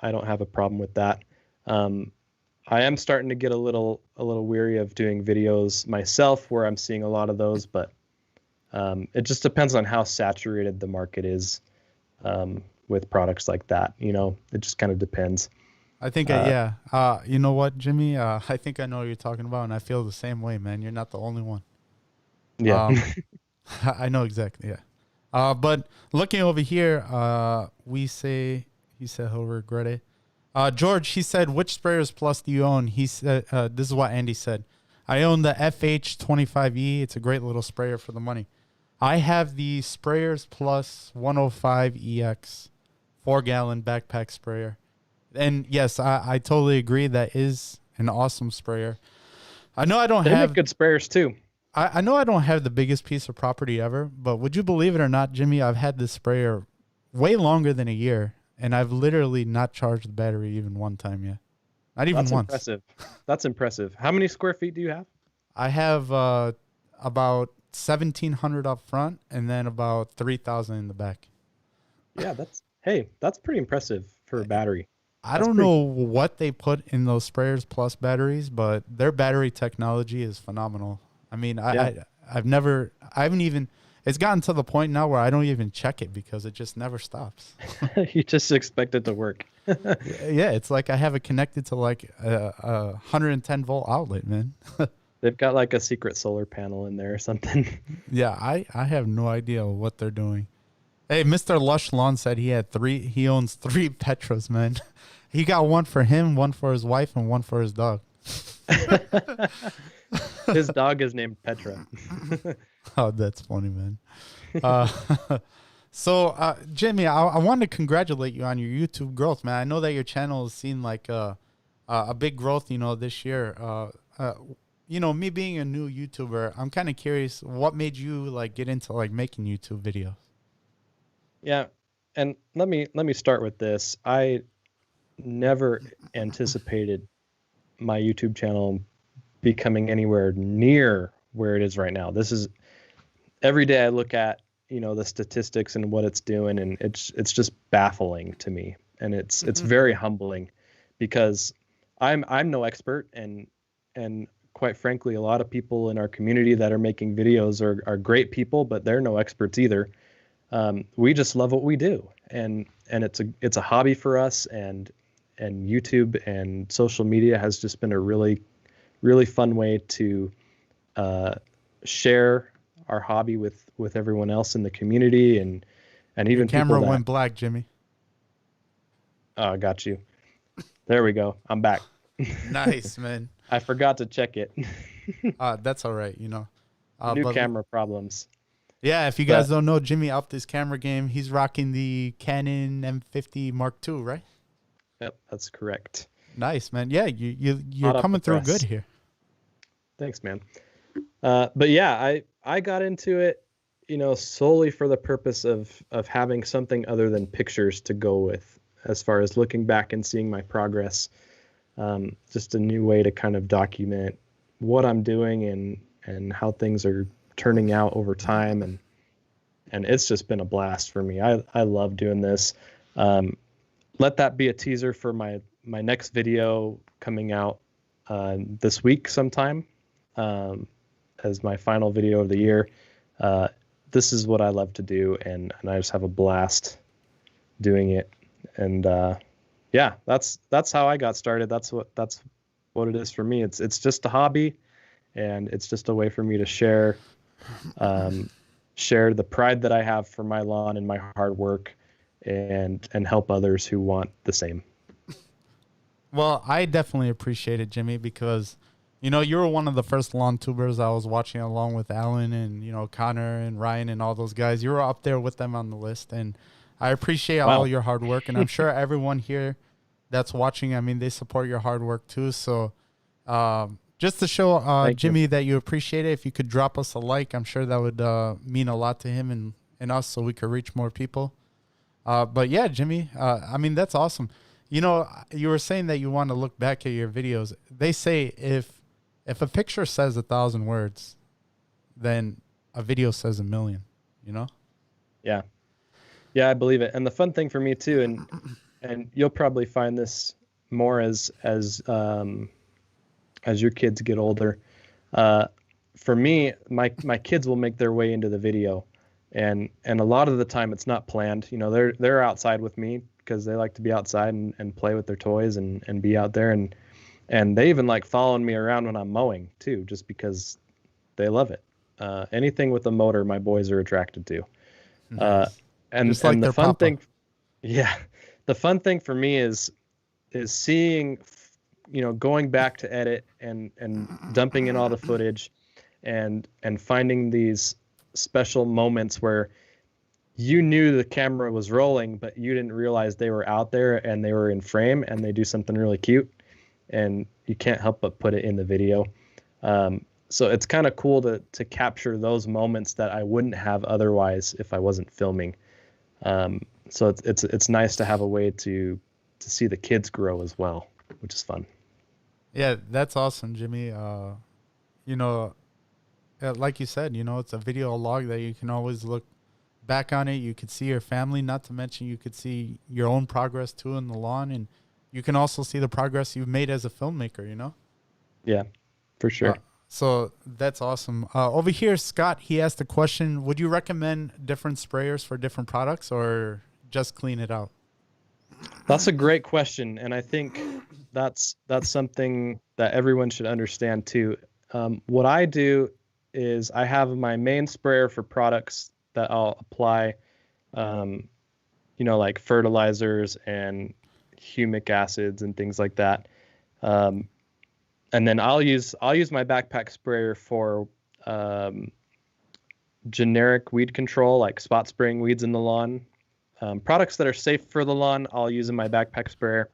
I don't have a problem with that. I am starting to get a little weary of doing videos myself where I'm seeing a lot of those, but it just depends on how saturated the market is with products like that. You know, it just kind of depends. I think, you know what, Jimmy? I think I know what you're talking about, and I feel the same way, man. You're not the only one. Yeah. I know exactly, yeah. But looking over here, he said he'll regret it. George, he said, which Sprayers Plus do you own? He said, this is what Andy said. I own the FH25E. It's a great little sprayer for the money. I have the Sprayers Plus 105EX 4-gallon backpack sprayer. And yes, I totally agree. That is an awesome sprayer. I know I don't They have make good sprayers too. I know I don't have the biggest piece of property ever, but would you believe it or not, Jimmy, I've had this sprayer way longer than a year, and I've literally not charged the battery even one time yet. Not even That's once. Impressive. That's impressive. How many square feet do you have? I have about 1,700 up front and then about 3,000 in the back. Yeah, that's pretty impressive for a battery. I don't know what they put in those Sprayers Plus batteries, but their battery technology is phenomenal. I mean, I haven't even, it's gotten to the point now where I don't even check it because it just never stops. You just expect it to work. Yeah, it's like I have it connected to like a 110 volt outlet, man. They've got like a secret solar panel in there or something. Yeah, I have no idea what they're doing. Hey, Mr. Lush Lawn said he owns 3 Petras, man. He got one for him, one for his wife, and one for his dog. His dog is named Petra. Oh, that's funny, man. So, Jimmy, I wanted to congratulate you on your YouTube growth, man. I know that your channel has seen like a big growth, this year. Me being a new YouTuber, I'm kind of curious, what made you like get into like making YouTube videos? Yeah, and let me start with this. I never anticipated my YouTube channel becoming anywhere near where it is right now. This is every day I look at, the statistics and what it's doing, and it's just baffling to me, and it's very humbling, because I'm no expert, and quite frankly, a lot of people in our community that are making videos are great people, but they're no experts either. We just love what we do, and it's a hobby for us, and YouTube and social media has just been a really, really fun way to share our hobby with everyone else in the community, and even Your camera people that went black, Jimmy. oh, got you. There we go. I'm back. Nice, man. I forgot to check it. That's all right, New but camera problems. yeah, if you guys don't know, Jimmy upped his camera game. He's rocking the Canon M50 Mark II, right? Yep, that's correct. Nice, man. Yeah, you're Hot off coming the through press. good here. Thanks, man. But yeah, I got into it, solely for the purpose of having something other than pictures to go with, as far as looking back and seeing my progress. Just a new way to kind of document what I'm doing and how things are turning out over time, and it's just been a blast for me. I love doing this. Let that be a teaser for my next video coming out this week sometime, as my final video of the year. This is what I love to do, and I just have a blast doing it. And yeah, that's how I got started. That's what it is for me. It's just a hobby, and it's just a way for me to share the pride that I have for my lawn and my hard work, and help others who want the same. Well, I definitely appreciate it, Jimmy, because, you were one of the first lawn tubers I was watching, along with Alan and, Connor and Ryan and all those guys. You were up there with them on the list, and I appreciate all your hard work, and I'm sure everyone here that's watching, I mean, they support your hard work too. So just to show Jimmy that you appreciate it, if you could drop us a like, I'm sure that would mean a lot to him and us, so we could reach more people. But yeah, Jimmy, I mean, that's awesome. You were saying that you want to look back at your videos. They say if a picture says 1,000 words, then a video says 1,000,000, Yeah. Yeah, I believe it. And the fun thing for me too, and you'll probably find this more as your kids get older. For me, my kids will make their way into the video, and a lot of the time it's not planned. They're outside with me because they like to be outside and play with their toys and be out there, and they even like following me around when I'm mowing too, just because they love it. Anything with a motor, my boys are attracted to. Nice. And the fun thing, yeah, the fun thing for me is seeing, going back to edit and dumping in all the footage, and finding these special moments where you knew the camera was rolling, but you didn't realize they were out there and they were in frame, and they do something really cute, and you can't help but put it in the video. So it's kind of cool to capture those moments that I wouldn't have otherwise if I wasn't filming. So it's nice to have a way to see the kids grow as well, which is fun. Yeah, that's awesome, Jimmy. Like you said, it's a video log that you can always look back on it. You could see your family, not to mention you could see your own progress too in the lawn, and you can also see the progress you've made as a filmmaker, Yeah, for sure. So that's awesome. Over here, Scott, he asked a question. Would you recommend different sprayers for different products, or just clean it out? That's a great question, and I think that's something that everyone should understand too. What I do is I have my main sprayer for products that I'll apply, like fertilizers and humic acids and things like that. And then I'll use my backpack sprayer for generic weed control, like spot spraying weeds in the lawn. Products that are safe for the lawn, I'll use in my backpack sprayer.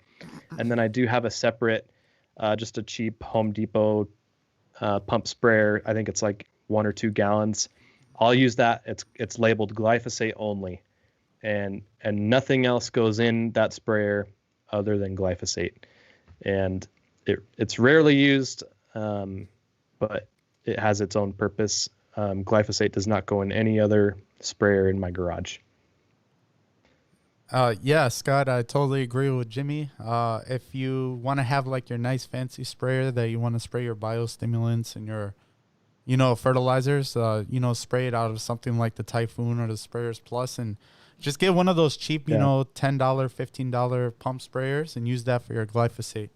And then I do have a separate, just a cheap Home Depot pump sprayer. I think it's like 1 or 2 gallons. I'll use that. It's labeled glyphosate only, and nothing else goes in that sprayer other than glyphosate. And it's rarely used, but it has its own purpose. Glyphosate does not go in any other sprayer in my garage. Yeah, Scott, I totally agree with Jimmy. If you want to have like your nice fancy sprayer that you want to spray your biostimulants and your, fertilizers, spray it out of something like the Typhoon or the Sprayers Plus, and just get one of those cheap, $10, $15 pump sprayers and use that for your glyphosate.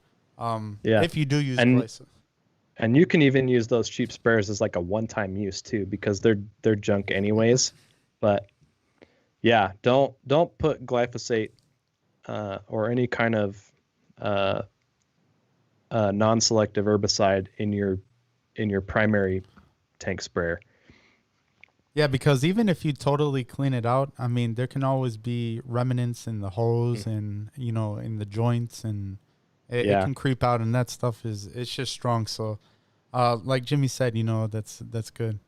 If you do use glyphosate. And you can even use those cheap sprayers as like a one-time use too, because they're junk anyways. But yeah, don't put glyphosate or any kind of non-selective herbicide in your primary tank sprayer. Yeah, because even if you totally clean it out, I mean, there can always be remnants in the hose and, in the joints, and it can creep out, and that stuff it's just strong. So, like Jimmy said, that's good.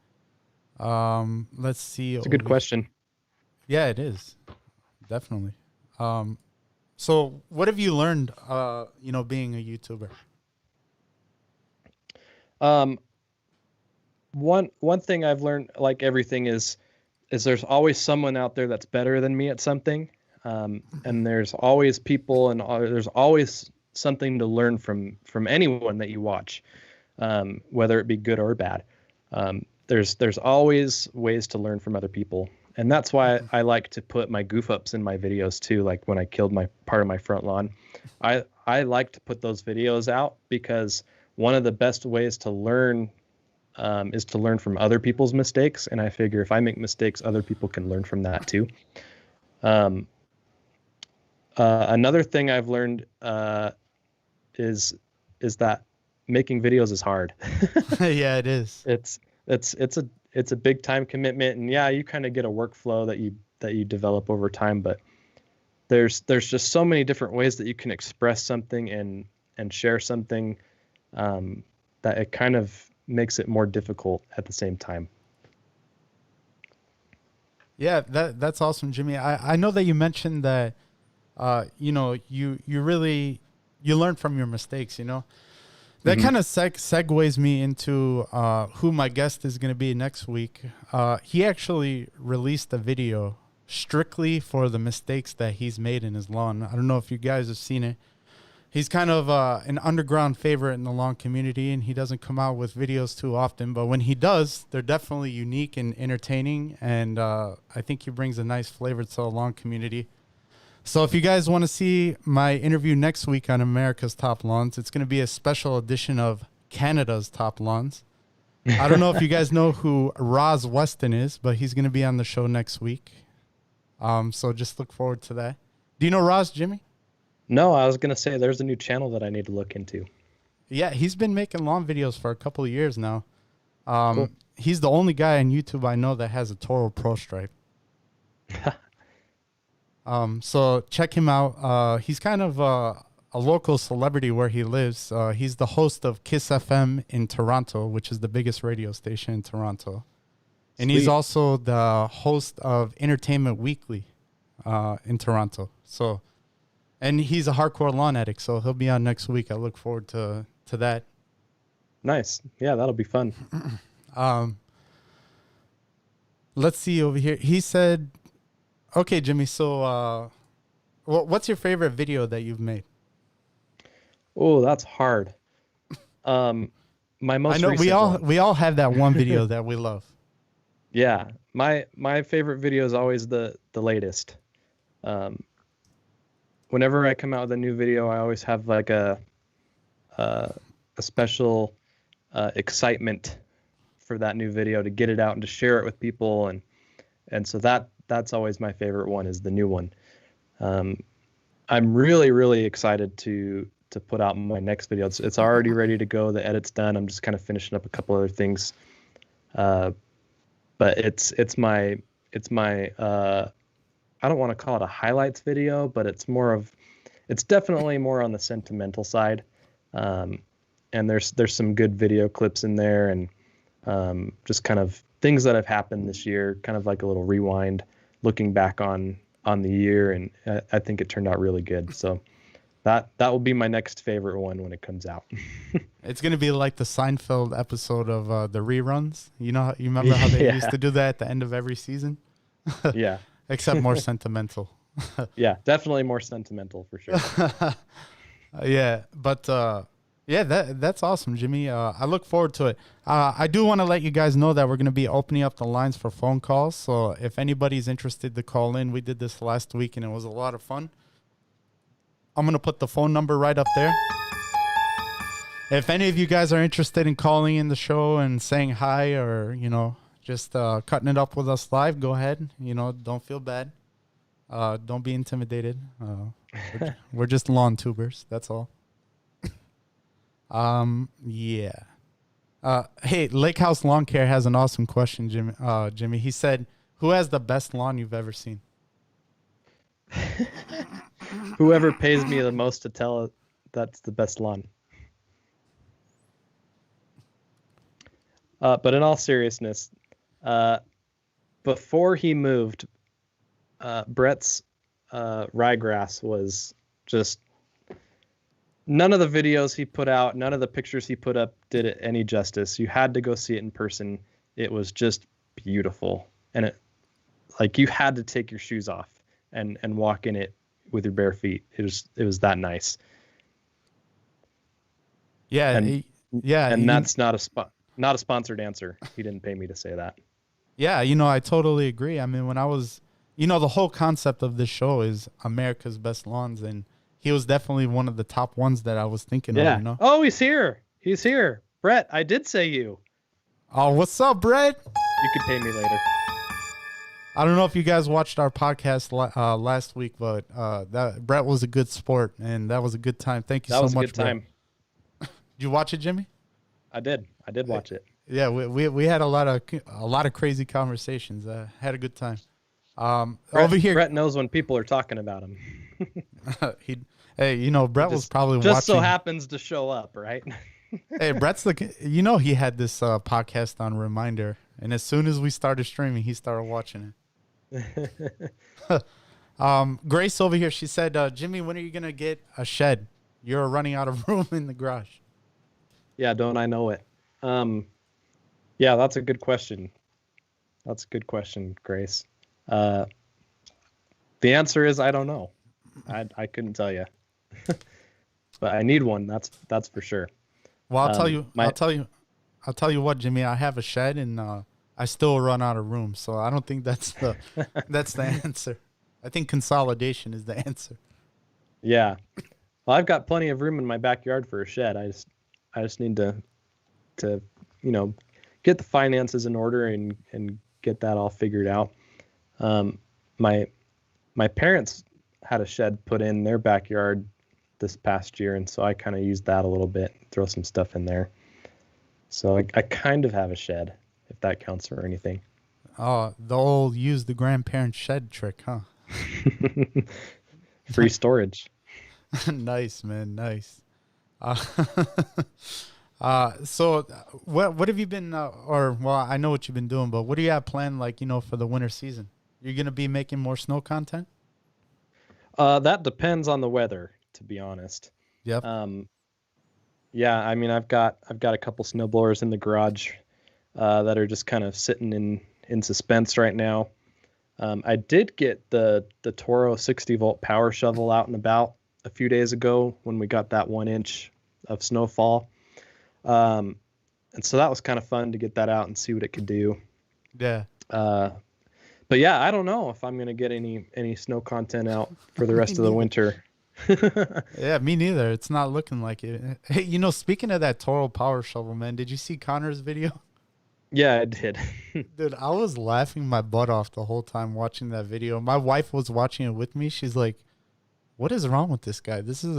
Let's see. It's a good question. Yeah, it is. Definitely. So what have you learned, being a YouTuber? One thing I've learned, like everything, is there's always someone out there that's better than me at something. And there's always people, and there's always something to learn from anyone that you watch, whether it be good or bad. There's always ways to learn from other people. And that's why I like to put my goof ups in my videos too. Like when I killed my part of my front lawn, I like to put those videos out, because one of the best ways to learn is to learn from other people's mistakes. And I figure if I make mistakes, other people can learn from that too. Another thing I've learned is that making videos is hard. Yeah, it is. It's a big time commitment, and yeah, you kind of get a workflow that you develop over time, but there's just so many different ways that you can express something and share something, that it kind of makes it more difficult at the same time. Yeah, that's awesome, Jimmy. I know that you mentioned that you learn from your mistakes, That kind of segues me into who my guest is going to be next week. He actually released a video strictly for the mistakes that he's made in his lawn. I don't know if you guys have seen it. He's kind of an underground favorite in the lawn community, and he doesn't come out with videos too often. But when he does, they're definitely unique and entertaining, and I think he brings a nice flavor to the lawn community. So if you guys want to see my interview next week on America's Top Lawns, it's going to be a special edition of Canada's Top Lawns. I don't know if you guys know who Roz Weston is, but he's going to be on the show next week. So just look forward to that. Do you know Roz, Jimmy? No, I was going to say there's a new channel that I need to look into. Yeah, he's been making lawn videos for a couple of years now. Cool. He's the only guy on YouTube I know that has a Toro Pro Stripe. So check him out. He's kind of a local celebrity where he lives. He's the host of Kiss FM in Toronto, which is the biggest radio station in Toronto. And Sweet. he's also the host of Entertainment Weekly in Toronto. And he's a hardcore lawn addict, so he'll be on next week. I look forward to that. Nice. Yeah, that'll be fun. Let's see over here. He said, okay, Jimmy, so what's your favorite video that you've made? Oh, that's hard. My most I know recent we all have that one video that we love. Yeah, my favorite video is always the latest. Whenever I come out with a new video, I always have like a special excitement for that new video to get it out and to share it with people, and so that's always my favorite one, is the new one. I'm really excited to put out my next video. It's already ready to go. The edit's done. I'm just kind of finishing up a couple other things. But it's my I don't want to call it a highlights video, but it's definitely more on the sentimental side. And there's some good video clips in there, and just kind of things that have happened this year, kind of like a little rewind, looking back on the year, and I think it turned out really good. So that will be my next favorite one when it comes out. It's gonna be like the Seinfeld episode of the reruns. You remember how they used to do that at the end of every season? Yeah. Except more sentimental. Yeah, definitely more sentimental for sure. Yeah, but yeah, that's awesome, Jimmy. I look forward to it. I do want to let you guys know that we're going to be opening up the lines for phone calls. So if anybody's interested to call in, we did this last week and it was a lot of fun. I'm going to put the phone number right up there. If any of you guys are interested in calling in the show and saying hi or, just cutting it up with us live, go ahead. Don't feel bad. Don't be intimidated. We're just lawn tubers. That's all. Yeah. Hey, Lake House Lawn Care has an awesome question, Jimmy. He said, "Who has the best lawn you've ever seen?" Whoever pays me the most to tell it that's the best lawn. But in all seriousness, before he moved, Brett's ryegrass was just none of the videos he put out, none of the pictures he put up did it any justice. You had to go see it in person. It was just beautiful, and you had to take your shoes off and walk in it with your bare feet. It was that nice. Yeah, and that's not a sponsored answer. He didn't pay me to say that. Yeah, I totally agree. I mean, when I was, the whole concept of this show is America's Best Lawns, and he was definitely one of the top ones that I was thinking of, Oh, he's here. He's here. Brett, I did say you. Oh, what's up, Brett? You could pay me later. I don't know if you guys watched our podcast last week, but Brett was a good sport, and that was a good time. Thank you so much, That was a good time. Did you watch it, Jimmy? I did watch it. Yeah, we had a lot of crazy conversations. Had a good time. Over here, Brett knows when people are talking about him. Brett was probably just watching. So happens to show up, right? Hey, Brett's he had this podcast on Reminder, and as soon as we started streaming, he started watching it. Grace over here, she said, Jimmy, when are you gonna get a shed? You're running out of room in the garage. Yeah, don't I know it? Yeah, that's a good question. That's a good question, Grace. The answer is I don't know. I couldn't tell you. But I need one. That's for sure. Well, I'll tell you what, Jimmy. I have a shed, and I still run out of room. So I don't think that's the answer. I think consolidation is the answer. Yeah. Well, I've got plenty of room in my backyard for a shed. I just need to get the finances in order and get that all figured out. My parents had a shed put in their backyard this past year, and so I kind of used that a little bit, throw some stuff in there. So I kind of have a shed, if that counts for anything. Oh, the old use the grandparent shed trick, huh? Free storage. Nice, man. Nice. So what have you been, I know what you've been doing, but what do you have planned, for the winter season? You're going to be making more snow content? That depends on the weather, to be honest. Yep. Yeah, I mean, I've got a couple snowblowers in the garage that are just kind of sitting in suspense right now. I did get the Toro 60-volt power shovel out and about a few days ago when we got that 1 inch of snowfall. And so that was kind of fun to get that out and see what it could do. Yeah. But yeah, I don't know if I'm going to get any snow content out for the rest of the winter. Yeah, me neither. It's not looking like it. Hey, speaking of that Toro power shovel, man, did you see Connor's video? Yeah, I did. Dude, I was laughing my butt off the whole time watching that video. My wife was watching it with me. She's like, what is wrong with this guy? This is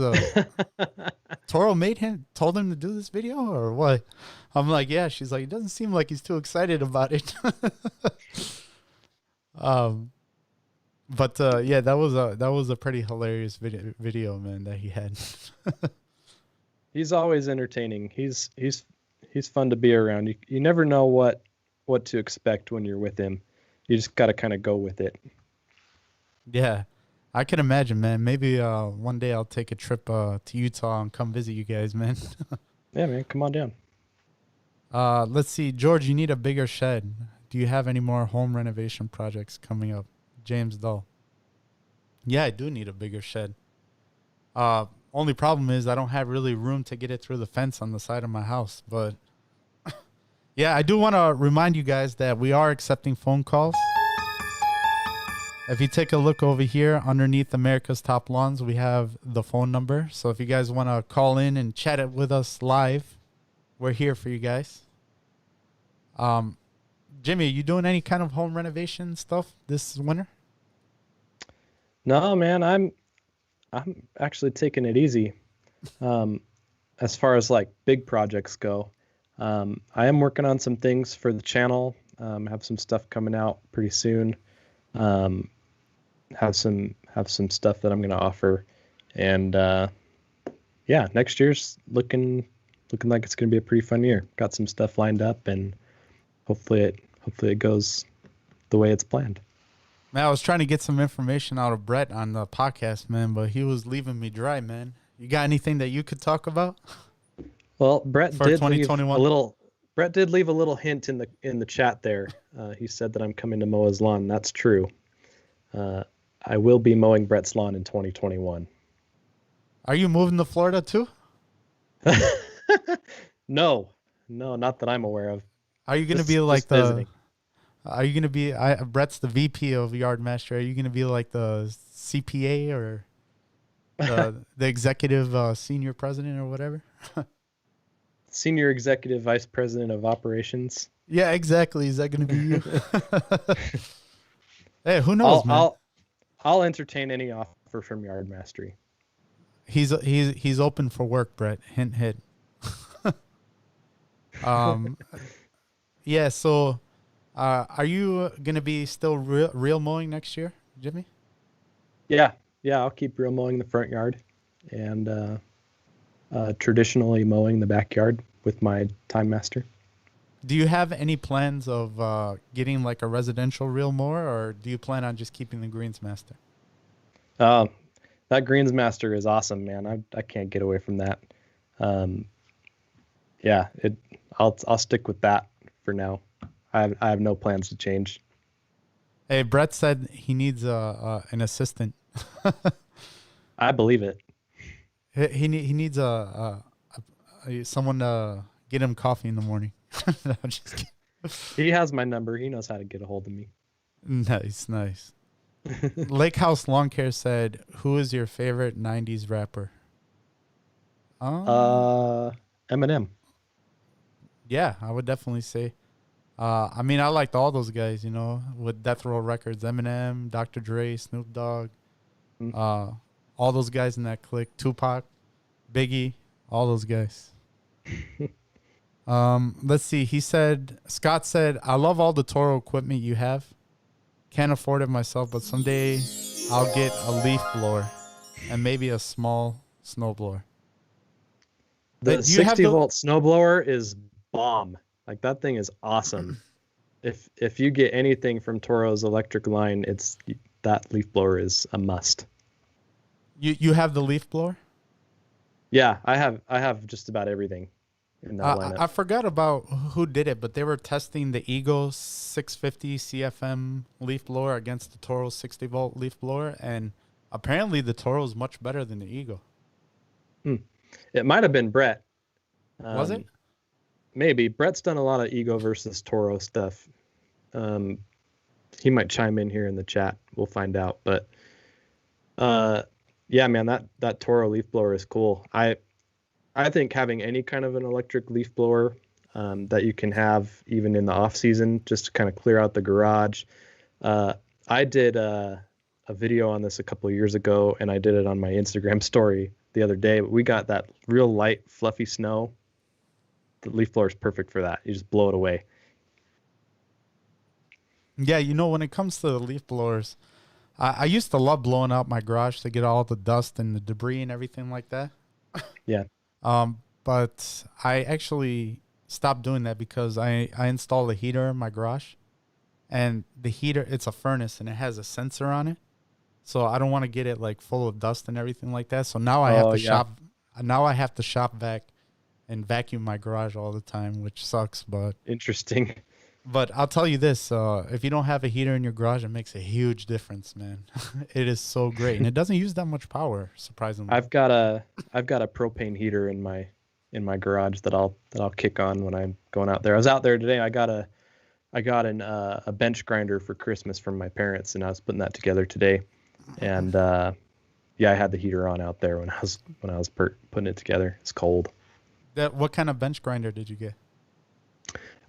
Toro told him to do this video or what? I'm like, yeah. She's like, it doesn't seem like he's too excited about it. But yeah, that was a pretty hilarious video, man, that he had. He's always entertaining. He's fun to be around. You never know what to expect when you're with him. You just got to kind of go with it. Yeah. I can imagine, man. Maybe one day I'll take a trip to Utah and come visit you guys, man. Yeah, man, come on down. Let's see, George. You need a bigger shed. do you have any more home renovation projects coming up? James Dull. Yeah, I do need a bigger shed. Only problem is I don't have really room to get it through the fence on the side of my house. But yeah, I do want to remind you guys that we are accepting phone calls. If you take a look over here underneath America's Top Lawns, we have the phone number. So if you guys want to call in and chat it with us live, we're here for you guys. Jimmy, you doing any kind of home renovation stuff this winter? No, man, I'm actually taking it easy. As far as like big projects go, I am working on some things for the channel. Have some stuff coming out pretty soon. Have some stuff that I'm going to offer, and yeah, next year's looking like it's going to be a pretty fun year. Got some stuff lined up, and hopefully it goes the way it's planned. Man, I was trying to get some information out of Brett on the podcast, man, but he was leaving me dry, man. You got anything that you could talk about? Well, Brett did leave a little hint in the chat there. He said that I'm coming to mow his lawn. That's true. I will be mowing Brett's lawn in 2021. Are you moving to Florida too? No, not that I'm aware of. Are you going to be like visiting? Are you going to be, Brett's the VP of Yard Master. Are you going to be like the CPA or the executive senior president or whatever? Senior executive vice president of operations. Yeah, exactly. Is that going to be you? Hey, who knows, man? I'll entertain any offer from Yard Mastery. He's open for work, Brett. Hint, hint. Yeah. So, are you gonna be still real mowing next year, Jimmy? Yeah. I'll keep real mowing the front yard, and traditionally mowing the backyard with my Time Master. Do you have any plans of getting like a residential reel mower, or do you plan on just keeping the Greens Master? That Greens Master is awesome, man. I can't get away from that. Yeah, I'll stick with that for now. I have no plans to change. Hey, Brett said he needs an assistant. I believe it. He needs someone to get him coffee in the morning. No, I'm just kidding. He has my number. He knows how to get a hold of me. Nice. Lake House Lawn Care said, "Who is your favorite '90s rapper?" Eminem. Yeah, I would definitely say. I mean, I liked all those guys, with Death Row Records, Eminem, Dr. Dre, Snoop Dogg, all those guys in that clique, Tupac, Biggie, all those guys. Let's see. Scott said, "I love all the Toro equipment you have. Can't afford it myself, but someday I'll get a leaf blower and maybe a small snowblower." The 60-volt snowblower is bomb. Like, that thing is awesome. If you get anything from Toro's electric line, that leaf blower is a must. You have the leaf blower? Yeah, I have just about everything in that lineup. I forgot about who did it, but they were testing the Eagle 650 CFM leaf blower against the Toro 60-volt leaf blower, and apparently the Toro is much better than the Eagle. It might have been Brett. Was it? Maybe. Brett's done a lot of Ego versus Toro stuff. He might chime in here in the chat. We'll find out. But yeah, man, that Toro leaf blower is cool. I think having any kind of an electric leaf blower that you can have even in the off season, just to kind of clear out the garage. I did a video on this a couple of years ago, and I did it on my Instagram story the other day. But we got that real light, fluffy snow. The leaf blower is perfect for that. You just blow it away. Yeah, when it comes to the leaf blowers, I used to love blowing out my garage to get all the dust and the debris and everything like that. Yeah. But I actually stopped doing that because I installed a heater in my garage, and the heater, it's a furnace and it has a sensor on it. So I don't want to get it like full of dust and everything like that. So now I have to shop. Now I have to shop vac and vacuum my garage all the time, which sucks, but interesting. But I'll tell you this: if you don't have a heater in your garage, it makes a huge difference, man. It is so great, and it doesn't use that much power, surprisingly. I've got a propane heater in my garage that I'll kick on when I'm going out there. I was out there today. I got a bench grinder for Christmas from my parents, and I was putting that together today. And yeah, I had the heater on out there when I was putting it together. It's cold. What kind of bench grinder did you get?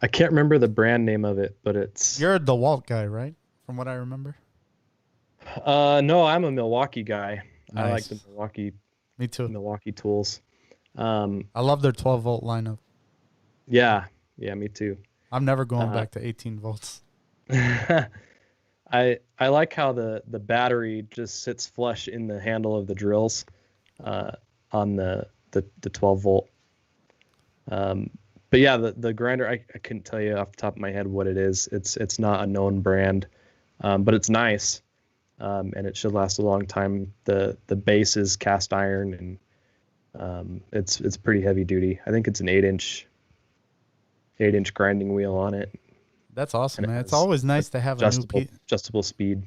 I can't remember the brand name of it, but it's You're a DeWalt guy, right? From what I remember. no, I'm a Milwaukee guy. I like Nice. the Milwaukee Me too. Milwaukee tools. I love their 12-volt lineup. Yeah, me too. I'm never going Uh, back to 18 volts. I like how the battery just sits flush in the handle of the drills uh, on the 12 volt. But yeah, the grinder I couldn't tell you off the top of my head what it is. It's not a known brand, but it's nice, and it should last a long time. The base is cast iron, and it's pretty heavy duty. I think it's an 8-inch grinding wheel on it, That's awesome, and it man. It's has always nice to have a new piece. adjustable speed.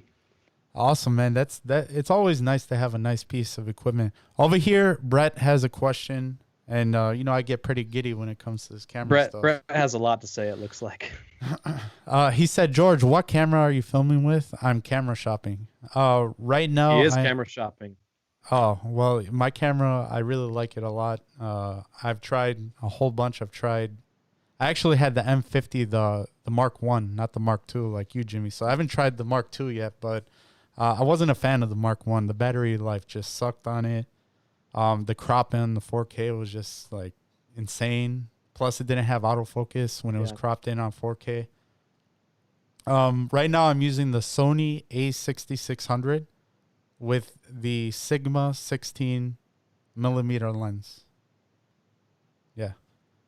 Awesome, man. It's always nice to have a nice piece of equipment. Over here, Brett has a question, and I get pretty giddy when it comes to this camera stuff. Brett has a lot to say. It looks like. He said, George, what camera are you filming with? I'm camera shopping. Right now, He is camera shopping. Oh, well, my camera, I really like it a lot. I've tried a whole bunch. I actually had the M50, the Mark 1, not the Mark 2 like you, Jimmy. So I haven't tried the Mark 2 yet, but I wasn't a fan of the Mark 1. The battery life just sucked on it. The crop in the 4K was just like insane. Plus, it didn't have autofocus when it was cropped in on 4K. Right now, I'm using the Sony A6600 with the Sigma 16 millimeter lens. Yeah.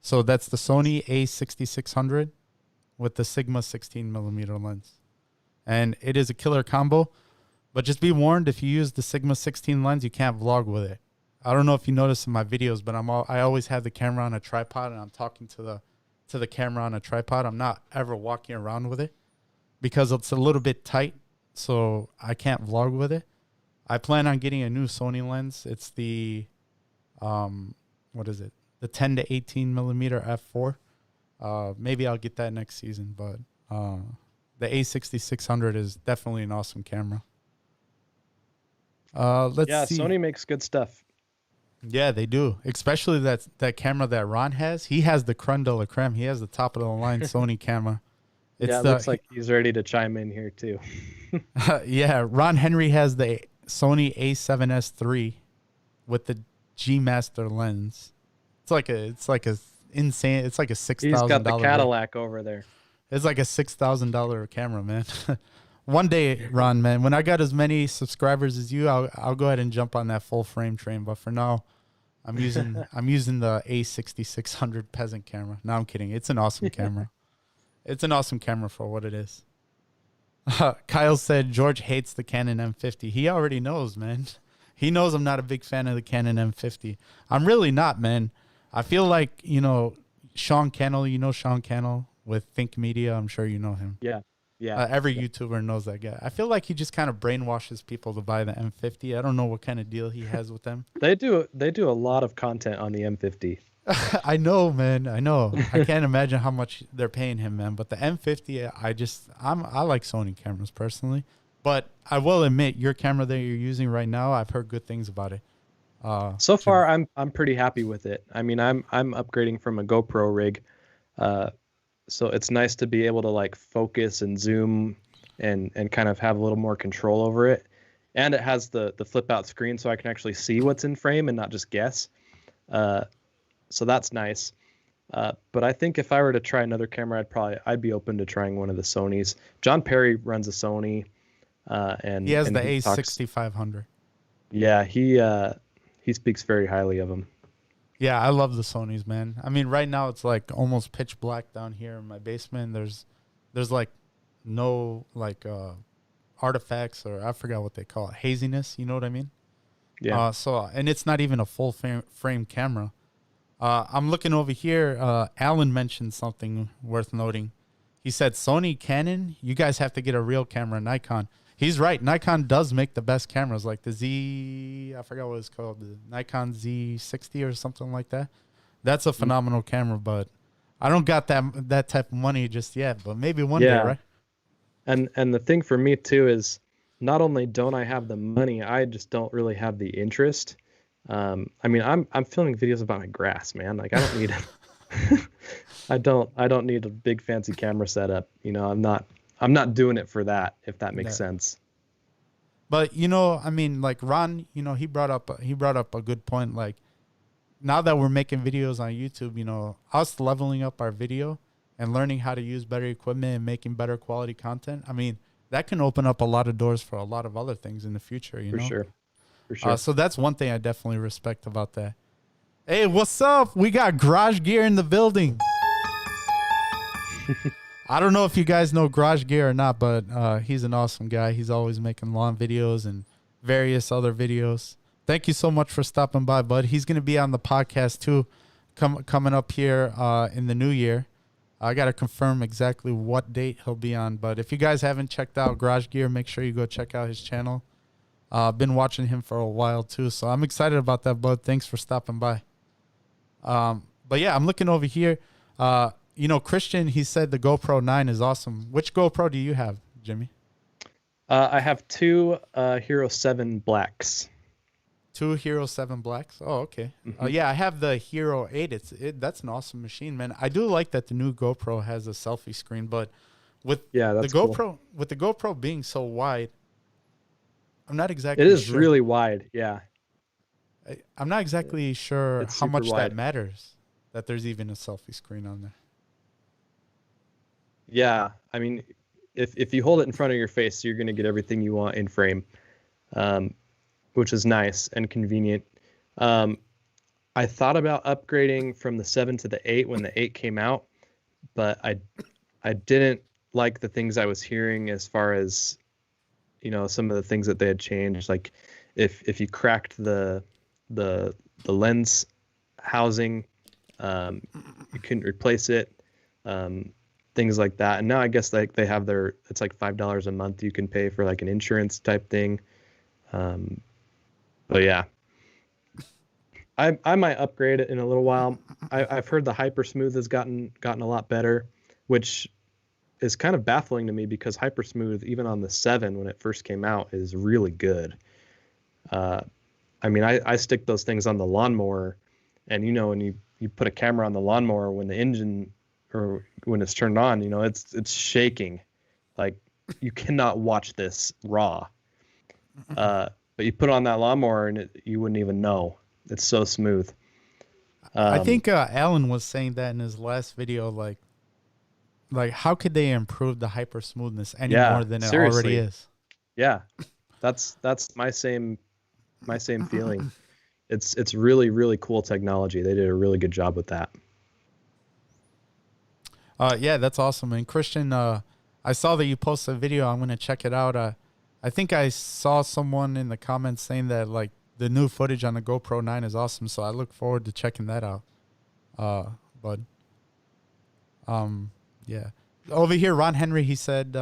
So that's the Sony A6600 with the Sigma 16 millimeter lens. And it is a killer combo. But just be warned, if you use the Sigma 16 lens, you can't vlog with it. I don't know if you notice in my videos, but I always have the camera on a tripod, and I'm talking to the camera on a tripod. I'm not ever walking around with it because it's a little bit tight, so I can't vlog with it. I plan on getting a new Sony lens. It's the, what is it? The 10 to 18 millimeter f4. Maybe I'll get that next season, but the A6600 is definitely an awesome camera. Let's see. Sony makes good stuff. Yeah, they do. Especially that camera that Ron has. He has the creme de la creme. He has the top of the line Sony camera. It looks like he's ready to chime in here too. Yeah, Ron Henry has the Sony A7S III with the G Master lens. It's like a insane. It's like a $6,000. He's got the Cadillac over there. It's like a $6,000 camera, man. One day, Ron, man, when I got as many subscribers as you, I'll go ahead and jump on that full frame train. But for now, I'm using the A6600 peasant camera. No, I'm kidding. It's an awesome camera. It's an awesome camera for what it is. Kyle said George hates the Canon M50. He already knows, man. He knows I'm not a big fan of the Canon M50. I'm really not, man. I feel like, Sean Cannell, Sean Cannell with Think Media. I'm sure you know him. Yeah. Every YouTuber knows that guy. I feel like he just kind of brainwashes people to buy the M50. I don't know what kind of deal he has with them. They do a lot of content on the M50. I know, man. I know. I can't imagine how much they're paying him, man. But the M50, I like Sony cameras personally. But I will admit, your camera that you're using right now, I've heard good things about it. So far, I'm pretty happy with it. I mean, I'm upgrading from a GoPro rig, so it's nice to be able to like focus and zoom and kind of have a little more control over it. And it has the flip out screen, so I can actually see what's in frame and not just guess. So that's nice. But I think if I were to try another camera, I'd be open to trying one of the Sonys. John Perry runs a Sony, and he has and the he A6500. Yeah, he speaks very highly of them. Yeah, I love the Sonys, man. I mean, right now it's like almost pitch black down here in my basement. There's like no like artifacts, or I forgot what they call it, haziness. You know what I mean? Yeah. And it's not even a full frame camera. I'm looking over here. Alan mentioned something worth noting. He said, Sony, Canon, you guys have to get a real camera, Nikon. He's right. Nikon does make the best cameras, like the I forgot what it's called, the Nikon Z60 or something like that. That's a phenomenal camera, but I don't got that type of money just yet, but maybe one day, right? And the thing for me too is not only don't I have the money, I just don't really have the interest. I mean, I'm filming videos about my grass, man. Like I don't need I don't need a big fancy camera setup. You know, I'm not doing it for that, if that makes sense. But you know, I mean, like Ron, you know, he brought up a good point. Like now that we're making videos on YouTube, you know, us leveling up our video and learning how to use better equipment and making better quality content. I mean, that can open up a lot of doors for a lot of other things in the future. You know, for sure. So that's one thing I definitely respect about that. Hey, what's up? We got Garage Gear in the building. I don't know if you guys know Garage Gear or not, but he's an awesome guy. He's always making lawn videos and various other videos. Thank you so much for stopping by, bud. He's going to be on the podcast too, coming up here in the new year. I got to confirm exactly what date he'll be on, but if you guys haven't checked out Garage Gear, make sure you go check out his channel. Been watching him for a while too, so I'm excited about that, bud. Thanks for stopping by. But yeah, I'm looking over here. You know, Christian, he said the GoPro 9 is awesome. Which GoPro do you have, Jimmy? I have two Hero 7 Blacks. Two Hero 7 Blacks? Oh, okay. Mm-hmm. Yeah, I have the Hero 8. That's an awesome machine, man. I do like that the new GoPro has a selfie screen, but with the GoPro, cool. With the GoPro being so wide, I'm not exactly sure. It is sure. really wide, yeah. I'm not exactly sure how much wide. that matters, that there's even a selfie screen on there. Yeah, I mean, if you hold it in front of your face, you're going to get everything you want in frame, which is nice and convenient. I thought about upgrading from the 7 to the 8 when the 8 came out, but I didn't like the things I was hearing as far as, you know, some of the things that they had changed. Like if you cracked the lens housing, you couldn't replace it. Things like that. And now I guess like they have it's like $5 a month you can pay for like an insurance type thing. But yeah, I might upgrade it in a little while. I've heard the Hyper Smooth has gotten a lot better, which is kind of baffling to me because Hyper Smooth, even on the 7 when it first came out, is really good. I mean, I stick those things on the lawnmower, and you know, when you put a camera on the lawnmower, when the engine or when it's turned on, you know, it's shaking. Like you cannot watch this raw. But you put on that lawnmower and you wouldn't even know. It's so smooth. I think Alan was saying that in his last video, like how could they improve the hyper smoothness any more than it already is? Yeah. That's my same feeling. It's really, really cool technology. They did a really good job with that. Yeah, that's awesome. And Christian, I saw that you posted a video. I'm going to check it out. I think I saw someone in the comments saying that like the new footage on the GoPro 9 is awesome. So I look forward to checking that out. Bud. Yeah. Over here, Ron Henry, he said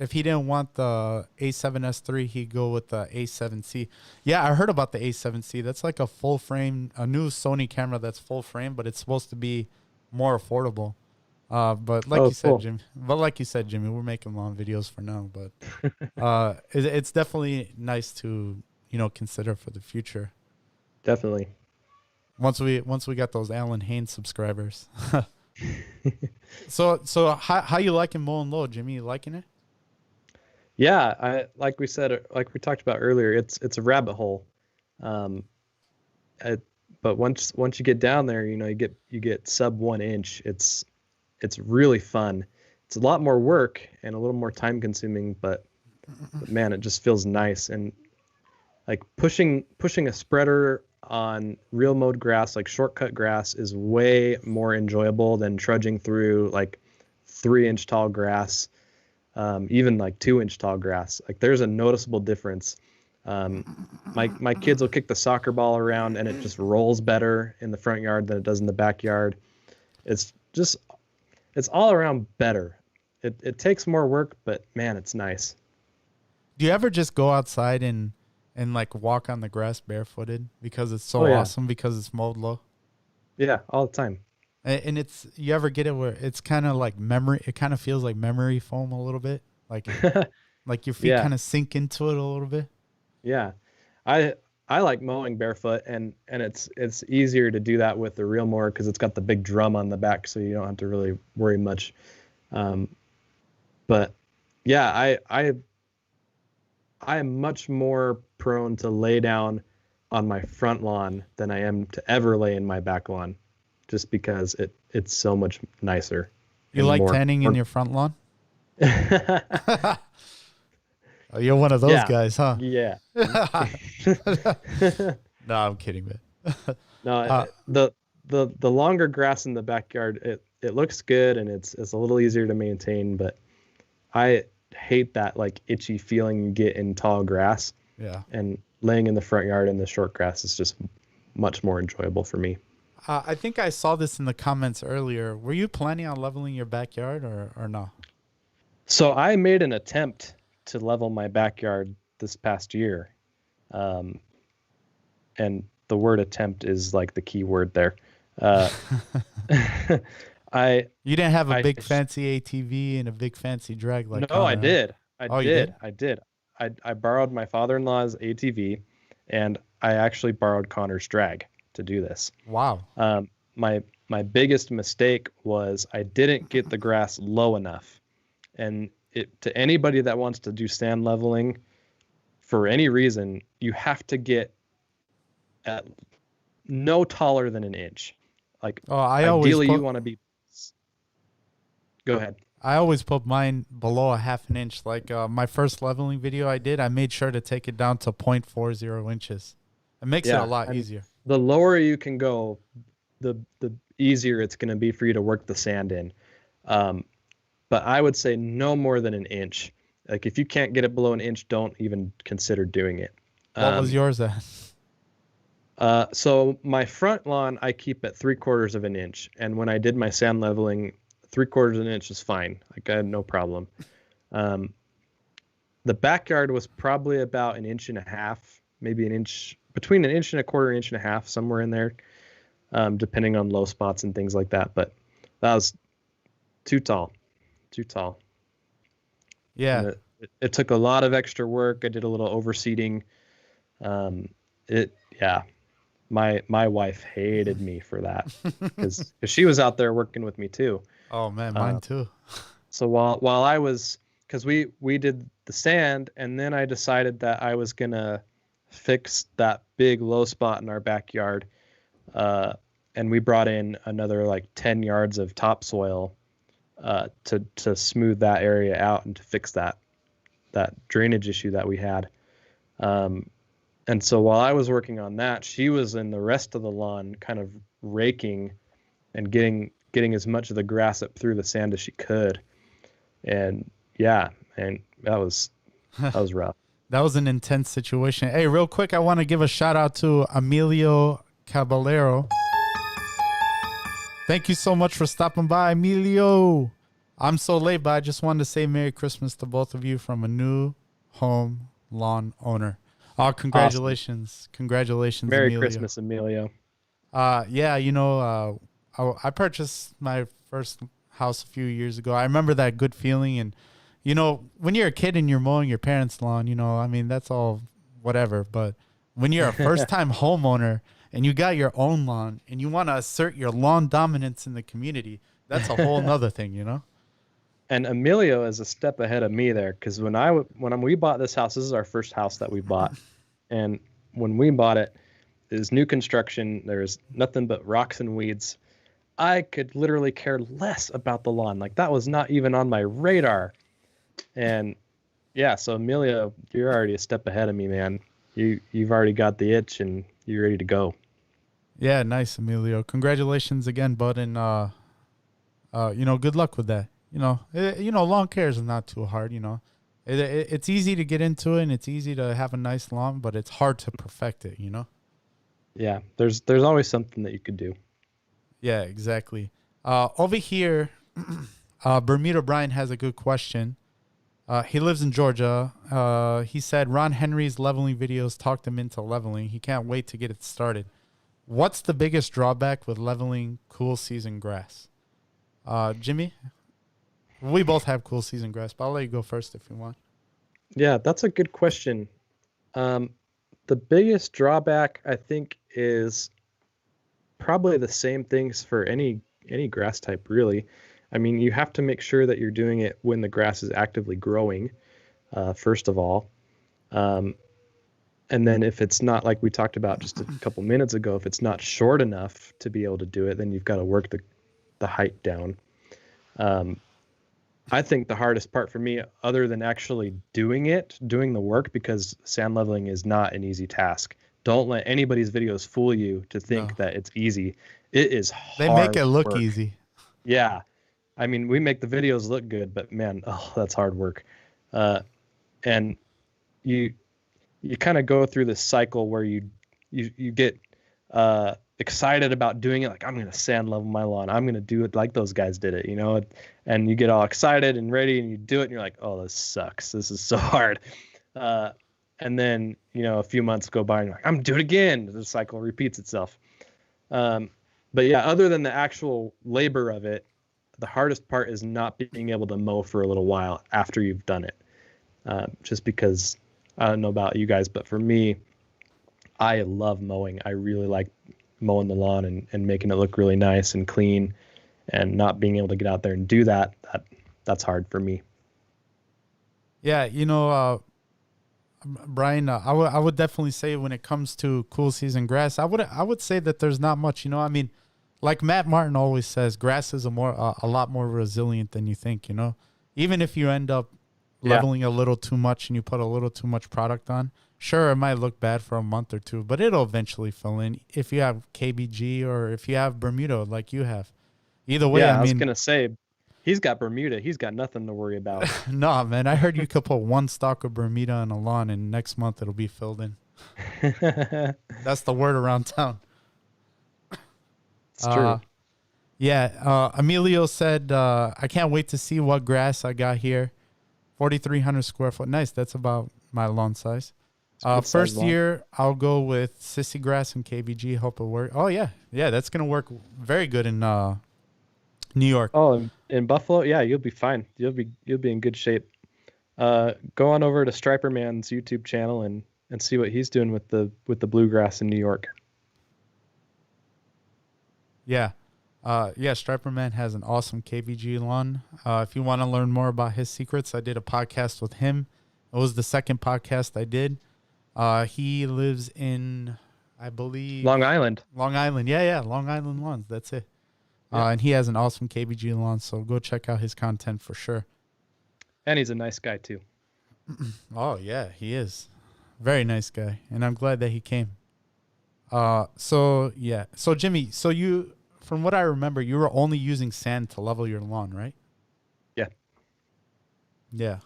if he didn't want the A7S III, he'd go with the A7C. Yeah, I heard about the A7C. That's like a full frame, a new Sony camera that's full frame, but it's supposed to be more affordable. But like you said, Jimmy, we're making long videos for now. But it's definitely nice to, you know, consider for the future. Definitely. Once we got those Alan Haynes subscribers. So how you liking mowing low, Jimmy? You liking it? Yeah, like we talked about earlier, it's a rabbit hole. But once you get down there, you know, you get sub 1 inch. It's really fun. It's a lot more work and a little more time consuming, but man, it just feels nice. And like pushing a spreader on real mowed grass, like shortcut grass, is way more enjoyable than trudging through like 3-inch tall grass, even like 2-inch tall grass. Like there's a noticeable difference. My kids will kick the soccer ball around and it just rolls better in the front yard than it does in the backyard. It's just it's all around better. It takes more work, but man, it's nice. Do you ever just go outside and like walk on the grass barefooted because it's so Oh yeah, awesome because it's mowed low? yeah, all the time. And it's, you ever get it where it's kind of like memory, it kind of feels like memory foam a little bit, like your feet Yeah, kind of sink into it a little bit. yeah. I I like mowing barefoot, and it's easier to do that with the real mower because it's got the big drum on the back, so you don't have to really worry much. Um, but yeah, I am much more prone to lay down on my front lawn than I am to ever lay in my back lawn, just because it's so much nicer You and like more. tanning in your front lawn? Oh, you're one of those Yeah, guys, huh? yeah. No, I'm kidding, man. No, Uh, the longer grass in the backyard, it looks good and it's a little easier to maintain, but I hate that like itchy feeling you get in tall grass, yeah. and laying in the front yard in the short grass is just much more enjoyable for me. I think I saw this in the comments earlier. Were you planning on leveling your backyard or no? So I made an attempt to level my backyard this past year. Um, and the word attempt is like the key word there. Uh, I, You didn't have a I, big fancy ATV and a big fancy drag like no, I Connor, huh? did. Oh, you did? I did. I borrowed my father-in-law's ATV, and I actually borrowed Connor's drag to do this. Wow. Um, my biggest mistake was I didn't get the grass low enough. And to anybody that wants to do sand leveling for any reason, you have to get at no taller than an inch. Like Oh, ideally you want to be. Go ahead. I always put mine below a half an inch. Like my first leveling video I did, I made sure to take it down to 0.40 inches. It makes it a Yeah, lot and easier. the lower you can go, the easier it's going to be for you to work the sand in. Um, but I would say no more than an inch. Like if you can't get it below an inch, don't even consider doing it. What was yours at? So my front lawn, I keep at 3/4 of an inch. And when I did my sand leveling, 3/4 of an inch is fine. Like I had no problem. Um, the backyard was probably about an inch and a half, maybe an inch, between an inch and a quarter, inch and a half, somewhere in there, depending on low spots and things like that. But that was too tall, too tall. Yeah. And it took a lot of extra work. I did a little overseeding. Yeah, my wife hated me for that because she was out there working with me too. Oh man, mine too. So while I was, because we did the sand, and then I decided that I was gonna fix that big low spot in our backyard, and we brought in another like 10 yards of topsoil to smooth that area out and to fix that drainage issue that we had. And so while I was working on that, she was in the rest of the lawn kind of raking and getting as much of the grass up through the sand as she could. And yeah, and that was rough. That was an intense situation. Hey, real quick, I want to give a shout out to Emilio Caballero. Thank you so much for stopping by, Emilio. I'm so late, but I just wanted to say Merry Christmas to both of you from a new home lawn owner. Oh, congratulations. Awesome. Congratulations, Merry Emilio. Christmas, Emilio. Yeah, I purchased my first house a few years ago. I remember that good feeling. And, when you're a kid and you're mowing your parents' lawn, I mean, that's all whatever. But when you're a first-time homeowner and you got your own lawn and you want to assert your lawn dominance in the community, that's a whole nother thing, And Emilio is a step ahead of me there, because when we bought this house, this is our first house that we bought, and when we bought it, it was new construction. There's nothing but rocks and weeds. I could literally care less about the lawn. Like that was not even on my radar. And yeah, so Emilio, you're already a step ahead of me, man. You've already got the itch and you're ready to go. Yeah, nice, Emilio. Congratulations again, bud, and good luck with that. Lawn care is not too hard. It's easy to get into it and it's easy to have a nice lawn, but it's hard to perfect it. Yeah, there's always something that you could do. Yeah, exactly. Over here, Bermuda Brian has a good question. He lives in Georgia. He said Ron Henry's leveling videos talked him into leveling. He can't wait to get it started. What's the biggest drawback with leveling cool season grass? Jimmy? We both have cool season grass, but I'll let you go first if you want. Yeah, that's a good question. The biggest drawback, I think, is probably the same things for any grass type, really. I mean, you have to make sure that you're doing it when the grass is actively growing, first of all. And then if it's not, like we talked about just a couple minutes ago, if it's not short enough to be able to do it, then you've got to work the height down. I think the hardest part for me, other than actually doing the work, because sand leveling is not an easy task. Don't let anybody's videos fool you to think that it's easy. It is hard. They make it look work. easy. Yeah. I mean, we make the videos look good, but man, that's hard work. And you kind of go through this cycle where you get excited about doing it. Like, I'm going to sand level my lawn. I'm going to do it like those guys did it, and you get all excited and ready and you do it and you're like, oh, this sucks. This is so hard. And then, a few months go by and you're like, I'm going to do it again. The cycle repeats itself. But yeah, other than the actual labor of it, the hardest part is not being able to mow for a little while after you've done it. Just because, I don't know about you guys, but for me, I love mowing. I really like mowing the lawn and making it look really nice and clean, and not being able to get out there and do that's hard for me. Yeah, Brian, I would definitely say when it comes to cool season grass, I would say that there's not much. I mean, like Matt Martin always says, grass is a lot more resilient than you think. Even if you end up leveling a little too much and you put a little too much product on, sure, it might look bad for a month or two, but it'll eventually fill in if you have KBG or if you have Bermuda like you have. Either way, I was gonna say, he's got Bermuda. He's got nothing to worry about. No, man, I heard you could put one stalk of Bermuda on a lawn and next month it'll be filled in. That's the word around town. It's true. Yeah, Emilio said, I can't wait to see what grass I got here. 4,300 square foot. Nice. That's about my lawn size. First year, I'll go with sissy grass and KBG. Hope it works. Oh, yeah. Yeah, that's going to work very good in New York. Oh, in Buffalo? Yeah, you'll be fine. You'll be in good shape. Go on over to Striper Man's YouTube channel and see what he's doing with the Bluegrass in New York. Yeah. Striper Man has an awesome KBG lawn. If you want to learn more about his secrets, I did a podcast with him. It was the second podcast I did. He lives in, I believe, Long Island. Yeah. Long Island lawns. That's it. Yeah. And he has an awesome KBG lawn, so go check out his content for sure. And he's a nice guy too. Oh yeah, he is. Very nice guy. And I'm glad that he came. So Jimmy, you, from what I remember, you were only using sand to level your lawn, right? Yeah. Yeah.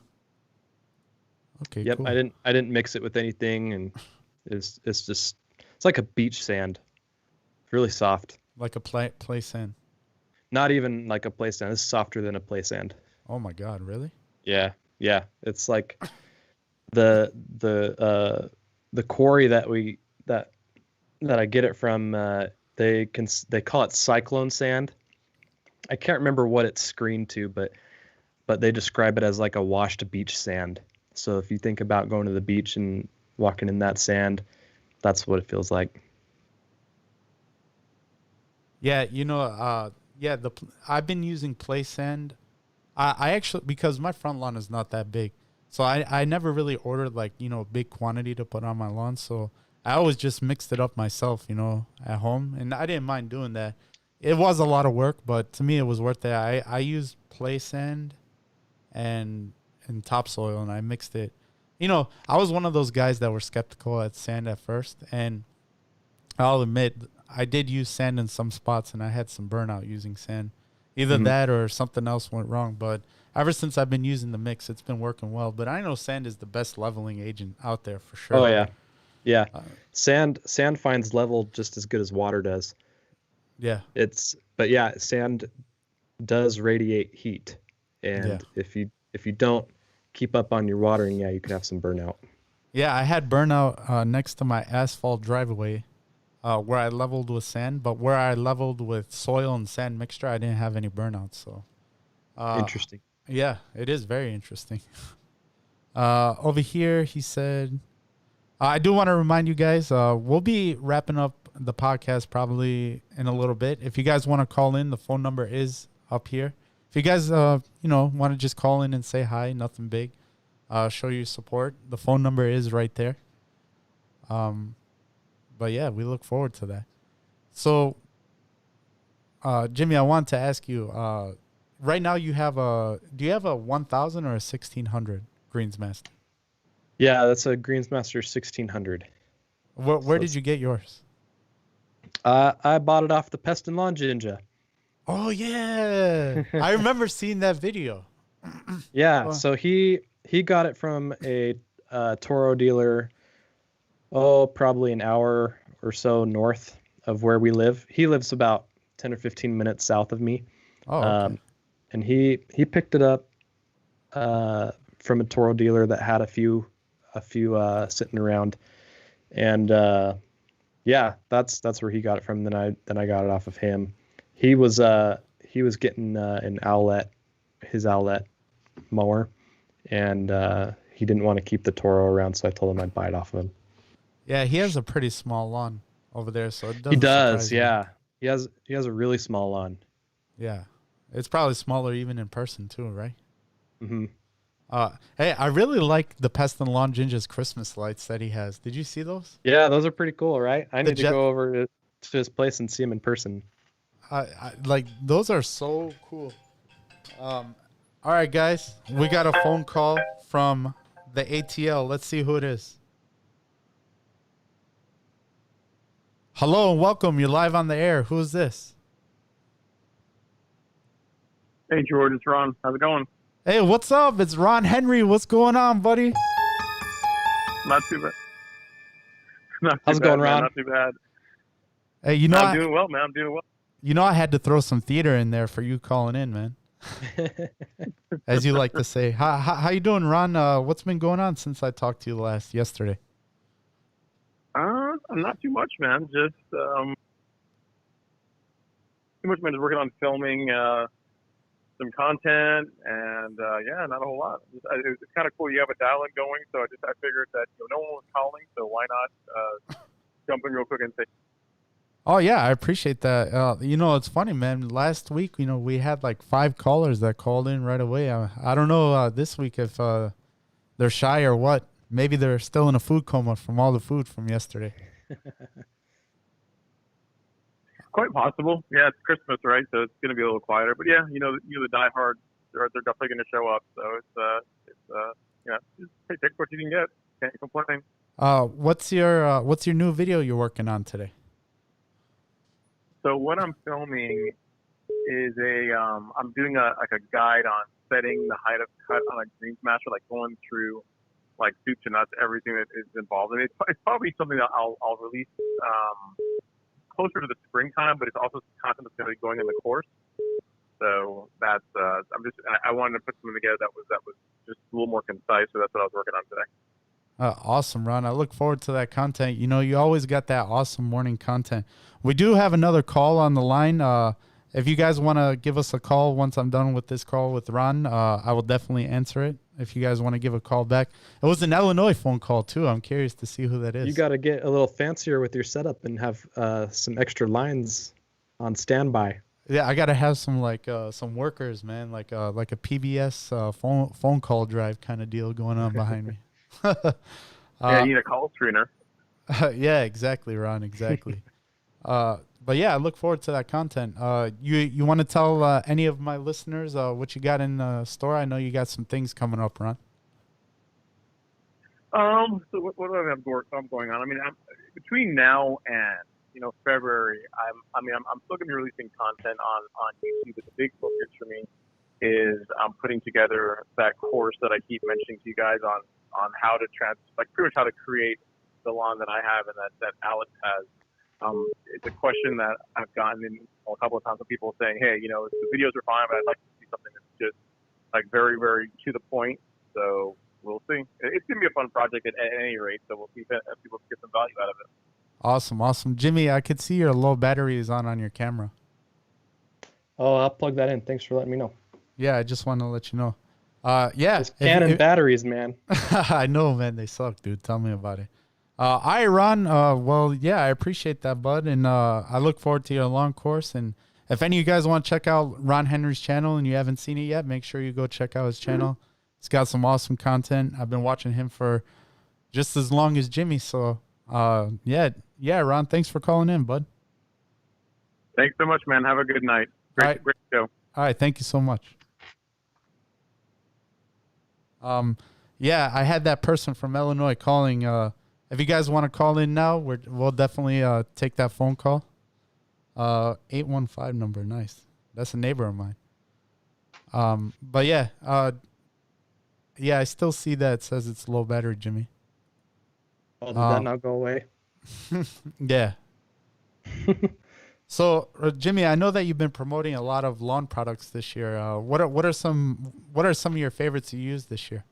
Okay. Yep. Cool. I didn't mix it with anything, and it's like a beach sand, really soft. Like a play sand. Not even like a play sand. It's softer than a play sand. Oh my God! Really? Yeah. It's like the quarry that I get it from. They call it cyclone sand. I can't remember what it's screened to, but they describe it as like a washed beach sand. So if you think about going to the beach and walking in that sand, that's what it feels like. Yeah, I've been using play sand. I actually, because my front lawn is not that big, so I never really ordered a big quantity to put on my lawn. So I always just mixed it up myself, at home, and I didn't mind doing that. It was a lot of work, but to me it was worth it. I used play sand and topsoil, and I mixed it. I was one of those guys that were skeptical at sand at first, and I'll admit I did use sand in some spots, and I had some burnout using sand. Either that or something else went wrong. But ever since I've been using the mix, it's been working well. But I know sand is the best leveling agent out there for sure. Oh yeah, yeah. Sand finds level just as good as water does. Yeah. Sand does radiate heat, Yeah. and if you don't keep up on your watering, yeah, you could have some burnout. Yeah, I had burnout next to my asphalt driveway where I leveled with sand, but where I leveled with soil and sand mixture, I didn't have any burnout. So, uh, Interesting. yeah, it is very interesting. Over here, he said, I do want to remind you guys, we'll be wrapping up the podcast probably in a little bit. If you guys want to call in, the phone number is up here. If you guys, want to just call in and say hi, nothing big, show your support, the phone number is right there. But yeah, we look forward to that. So, Jimmy, I want to ask you, right now do you have a 1000 or a 1600 Greensmaster? Yeah, that's a Greensmaster 1600. Where So did you get yours? I bought it off the Pest and Lawn Ninja. Oh yeah, I remember seeing that video. Yeah, Oh. so he got it from a Toro dealer. Oh, probably an hour or so north of where we live. He lives about 10 or 15 minutes south of me. Oh, okay. And he picked it up from a Toro dealer that had a few sitting around, and yeah, that's where he got it from. Then I got it off of him. He was getting his owlet mower, and he didn't want to keep the Toro around, so I told him I'd buy it off of him. Yeah, he has a pretty small lawn over there, so it doesn't He does, surprise me. yeah. He has a really small lawn. Yeah, it's probably smaller even in person too, right? Mm-hmm. Hey, I really like the Pest and Lawn Ginger's Christmas lights that he has. Did you see those? Yeah, those are pretty cool, right? I need to jet- go over to his place and see him in person. Like those are so cool. All right, guys, we got a phone call from the ATL. Let's see who it is. Hello and welcome. You're live on the air. Who is this? Hey, George, it's Ron. How's it going? Hey, what's up? It's Ron Henry. What's going on, buddy? Not too bad. How's it going, man. Ron? Not too bad. Hey, I'm doing well, man. I'm doing well. You know I had to throw some theater in there for you calling in, man. As you like to say. How you doing, Ron? What's been going on since I talked to you yesterday? Not too much, man. Just too much, man. Just working on filming some content, and yeah, not a whole lot. It's kind of cool. You have a dial-in going, so I figured that no one was calling, so why not jump in real quick and say. Oh yeah, I appreciate that. It's funny, man. Last week, we had like 5 callers that called in right away. I don't know this week if they're shy or what. Maybe they're still in a food coma from all the food from yesterday. Quite possible. Yeah, it's Christmas, right? So it's going to be a little quieter. But yeah, the diehards, they're definitely going to show up. So just take what you can get. Can't complain. What's your new video you're working on today? So what I'm filming is I'm doing a guide on setting the height of cut on a Greensmaster, like going through like soup to nuts, everything that is involved. And it's probably something that I'll release closer to the springtime, but it's also content that's going to be going in the course. So that's I wanted to put something together that was just a little more concise. So that's what I was working on today. Awesome, Ron. I look forward to that content. You always got that awesome morning content. We do have another call on the line. If you guys want to give us a call once I'm done with this call with Ron, I will definitely answer it. If you guys want to give a call back. It was an Illinois phone call, too. I'm curious to see who that is. You got to get a little fancier with your setup and have some extra lines on standby. Yeah, I got to have some some workers, man, like a PBS phone call drive kind of deal going on behind me. Yeah, you need a call screener. Yeah, exactly, Ron, exactly. But yeah, I look forward to that content. You want to tell any of my listeners what you got in store? I know you got some things coming up, Ron. So what do I have going on? I mean, between now and February, I'm still gonna be releasing content on YouTube. But the big focus for me is I'm putting together that course that I keep mentioning to you guys on how to pretty much how to create the lawn that I have and that Alex has. It's a question that I've gotten in a couple of times from people saying, hey, you know, the videos are fine, but I'd like to see something that's just like very, very to the point. So we'll see. It's going to be a fun project at any rate. So we'll see if people get some value out of it. Awesome. Jimmy, I could see your low battery is on your camera. Oh, I'll plug that in. Thanks for letting me know. Yeah, I just want to let you know. Yeah. Those Canon batteries, man. I know, man. They suck, dude. Tell me about it. All right, Ron. Well, yeah, I appreciate that, bud. And I look forward to your long course. And if any of you guys want to check out Ron Henry's channel and you haven't seen it yet, make sure you go check out his channel. He's got some awesome content. I've been watching him for just as long as Jimmy. So, yeah, Ron, thanks for calling in, bud. Thanks so much, man. Have a good night. Great show. All right, thank you so much. Yeah, I had that person from Illinois calling. If you guys want to call in now, we'll definitely take that phone call. 815 number, nice. That's a neighbor of mine. But yeah, I still see that it says it's low battery, Jimmy. Oh, did that not go away? Yeah. So, Jimmy, I know that you've been promoting a lot of lawn products this year. What are some of your favorites you used this year?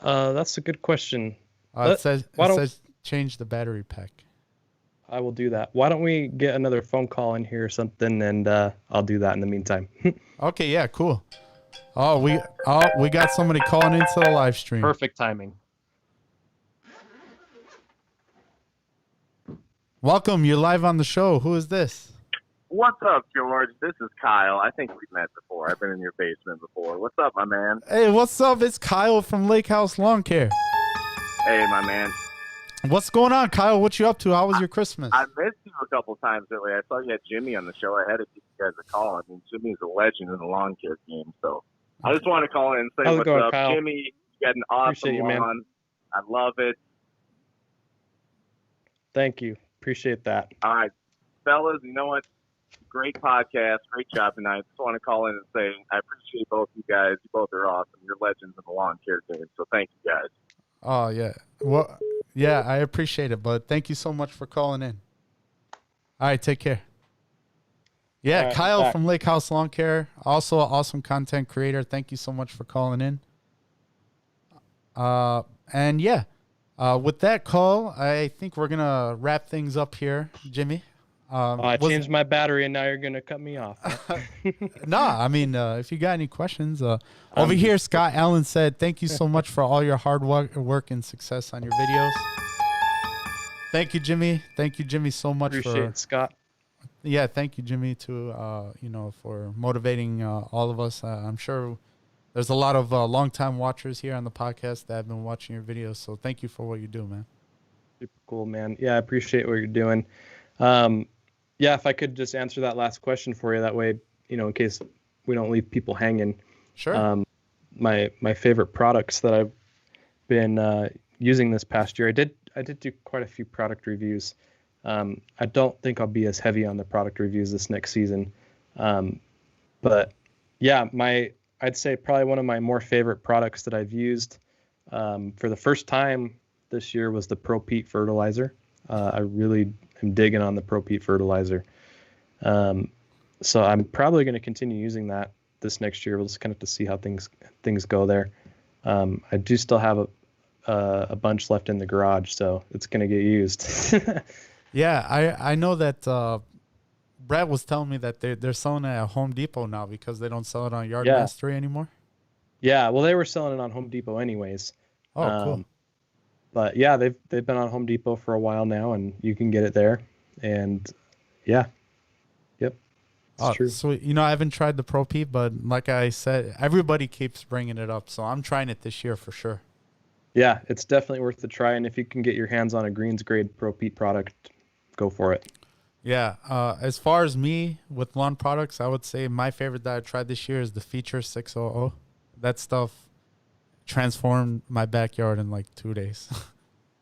That's a good question. It says change the battery pack. I will do that. Why don't we get another phone call in here or something, and I'll do that in the meantime. Okay, yeah, cool. We got somebody calling into the live stream. Perfect timing. Welcome, you're live on the show. Who is this? What's up, George? This is Kyle. I think we've met before. I've been in your basement before. What's up, my man? Hey, what's up? It's Kyle from Lake House Lawn Care. Hey, my man. What's going on, Kyle? What you up to? How was your Christmas? I missed you a couple times earlier. I saw you had Jimmy on the show. I had to give you guys a call. I mean, Jimmy's a legend in the lawn care game. So I just want to call in and say what's up. Kyle? Jimmy, you got an awesome lawn. Man. I love it. Thank you. Appreciate that. All right. Fellas, you know what? Great podcast. Great job tonight. Just want to call in and say I appreciate both you guys. You both are awesome. You're legends in the lawn care game. So thank you guys. Oh, yeah. Well, yeah, I appreciate it, bud. Thank you so much for calling in. All right, take care. Yeah, right, Kyle from Lake House Lawn Care, also an awesome content creator. Thank you so much for calling in. And yeah, with that call, I think we're going to wrap things up here, Jimmy. I changed my battery, and now you're going to cut me off. I mean, if you got any questions, over here, Scott Allen said, thank you so much for all your hard work and success on your videos. Thank you, Jimmy. Thank you, Jimmy, so much. Appreciate it, Scott. Yeah, thank you, Jimmy, too, for motivating all of us. I'm sure there's a lot of longtime watchers here on the podcast that have been watching your videos, so thank you for what you do, man. Super cool, man. Yeah, I appreciate what you're doing. Yeah, if I could just answer that last question for you, that way, in case we don't leave people hanging. Sure. My favorite products that I've been using this past year, I did do quite a few product reviews. I don't think I'll be as heavy on the product reviews this next season. But yeah, I'd say probably one of my more favorite products that I've used for the first time this year was the Pro Peat fertilizer. I really am digging on the Pro Peat fertilizer. So I'm probably going to continue using that this next year. We'll just kind of have to see how things go there. I do still have a bunch left in the garage, so it's going to get used. Yeah, I know that Brad was telling me that they're selling it at Home Depot now because they don't sell it on Yard Mastery anymore. Yeah, well, they were selling it on Home Depot anyways. Oh, cool. But yeah, they've been on Home Depot for a while now, and you can get it there. And yeah, yep, it's true. Sweet. I haven't tried the Pro Peat, but like I said, everybody keeps bringing it up, so I'm trying it this year for sure. Yeah, it's definitely worth the try, and if you can get your hands on a greens grade Pro Peat product, go for it. Yeah, as far as me with lawn products, I would say my favorite that I tried this year is the Feature 600. That stuff transformed my backyard in like 2 days.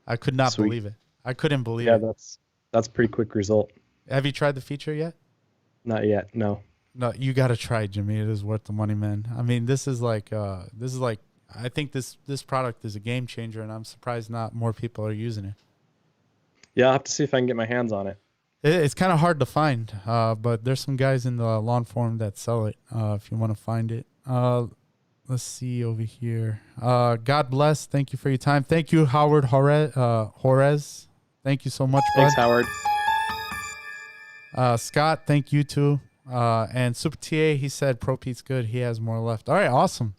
I could not believe it. I couldn't believe it. Yeah, that's a pretty quick result. Have you tried the Feature yet? Not yet, no. No, you got to try it, Jimmy. It is worth the money, man. I mean, this is like I think this product is a game changer, and I'm surprised not more people are using it. Yeah, I'll have to see if I can get my hands on it. It's kind of hard to find, but there's some guys in the lawn forum that sell it if you want to find it. Let's see over here. God bless. Thank you for your time. Thank you, Howard Jorez. Thank you so much, bud. Thanks, Howard. Scott, thank you too. And Super TA, he said Pro Pete's good. He has more left. All right, awesome.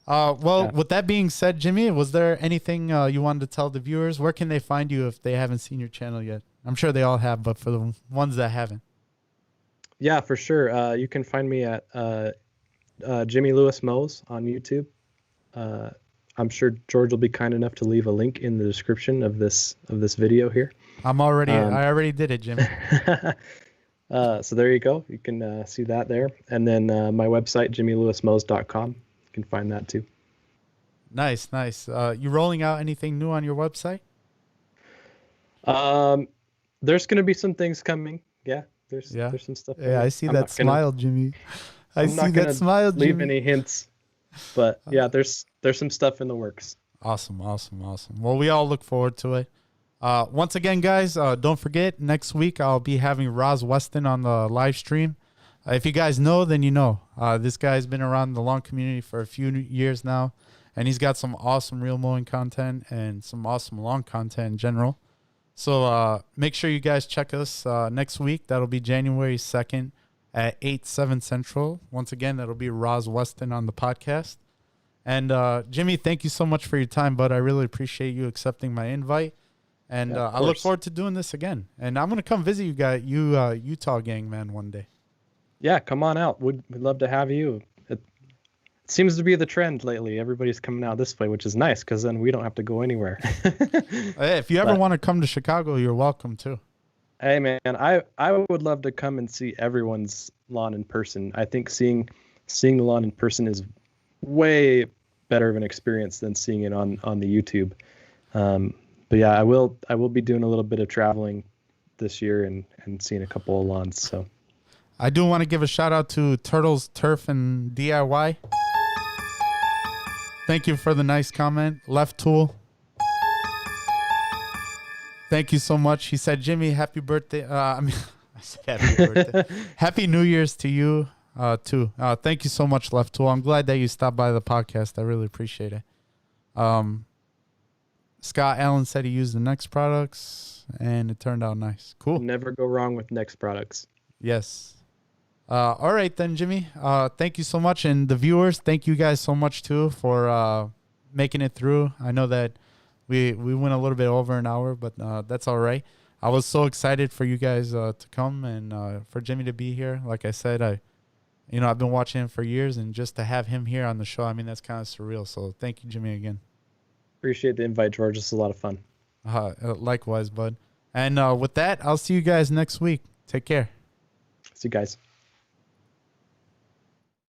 With that being said, Jimmy, was there anything you wanted to tell the viewers? Where can they find you if they haven't seen your channel yet? I'm sure they all have, but for the ones that haven't. Yeah, for sure. You can find me at Jimmy Lewis Mows on YouTube. I'm sure George will be kind enough to leave a link in the description of this video here. I already did it, Jimmy. So there you go. You can see that there. And then my website, jimmylewismows.com. You can find that too. Nice. You rolling out anything new on your website? There's going to be some things coming. Yeah, there's some stuff. Yeah, I see that smile, Jimmy. I see that smile, Jimmy. Leave any hints, but yeah, there's some stuff in the works. Awesome. Well, we all look forward to it. Once again, guys, don't forget, next week I'll be having Roz Weston on the live stream. If you guys know, then you know. This guy's been around the lawn community for a few years now, and he's got some awesome reel mowing content and some awesome lawn content in general. So make sure you guys check us next week. That'll be January 2nd at 8/7 Central. Once again, that'll be Roz Weston on the podcast. And Jimmy, thank you so much for your time, bud. I really appreciate you accepting my invite. And I look forward to doing this again. And I'm going to come visit you guys, Utah gang, man, one day. Yeah, come on out. We'd love to have you. It seems to be the trend lately. Everybody's coming out this way, which is nice because then we don't have to go anywhere. Hey, if you ever want to come to Chicago, you're welcome too. Hey, man, I would love to come and see everyone's lawn in person. I think seeing the lawn in person is way better of an experience than seeing it on the YouTube. But yeah, I will be doing a little bit of traveling this year and seeing a couple of lawns. So I do want to give a shout out to Turtles Turf and DIY. Thank you for the nice comment. Left Tool. Thank you so much. He said, Jimmy, happy birthday. I said happy birthday. Happy New Year's to you too. Thank you so much, Left Tool. I'm glad that you stopped by the podcast. I really appreciate it. Scott Allen said he used the Next products, and it turned out nice. Cool. Never go wrong with Next products. Yes. All right, then, Jimmy. Thank you so much. And the viewers, thank you guys so much, too, for making it through. I know that we went a little bit over an hour, but that's all right. I was so excited for you guys to come and for Jimmy to be here. Like I said, I've been watching him for years, and just to have him here on the show, I mean, that's kind of surreal. So thank you, Jimmy, again. Appreciate the invite, George. This is a lot of fun. Likewise, bud. And with that, I'll see you guys next week. Take care. See you guys.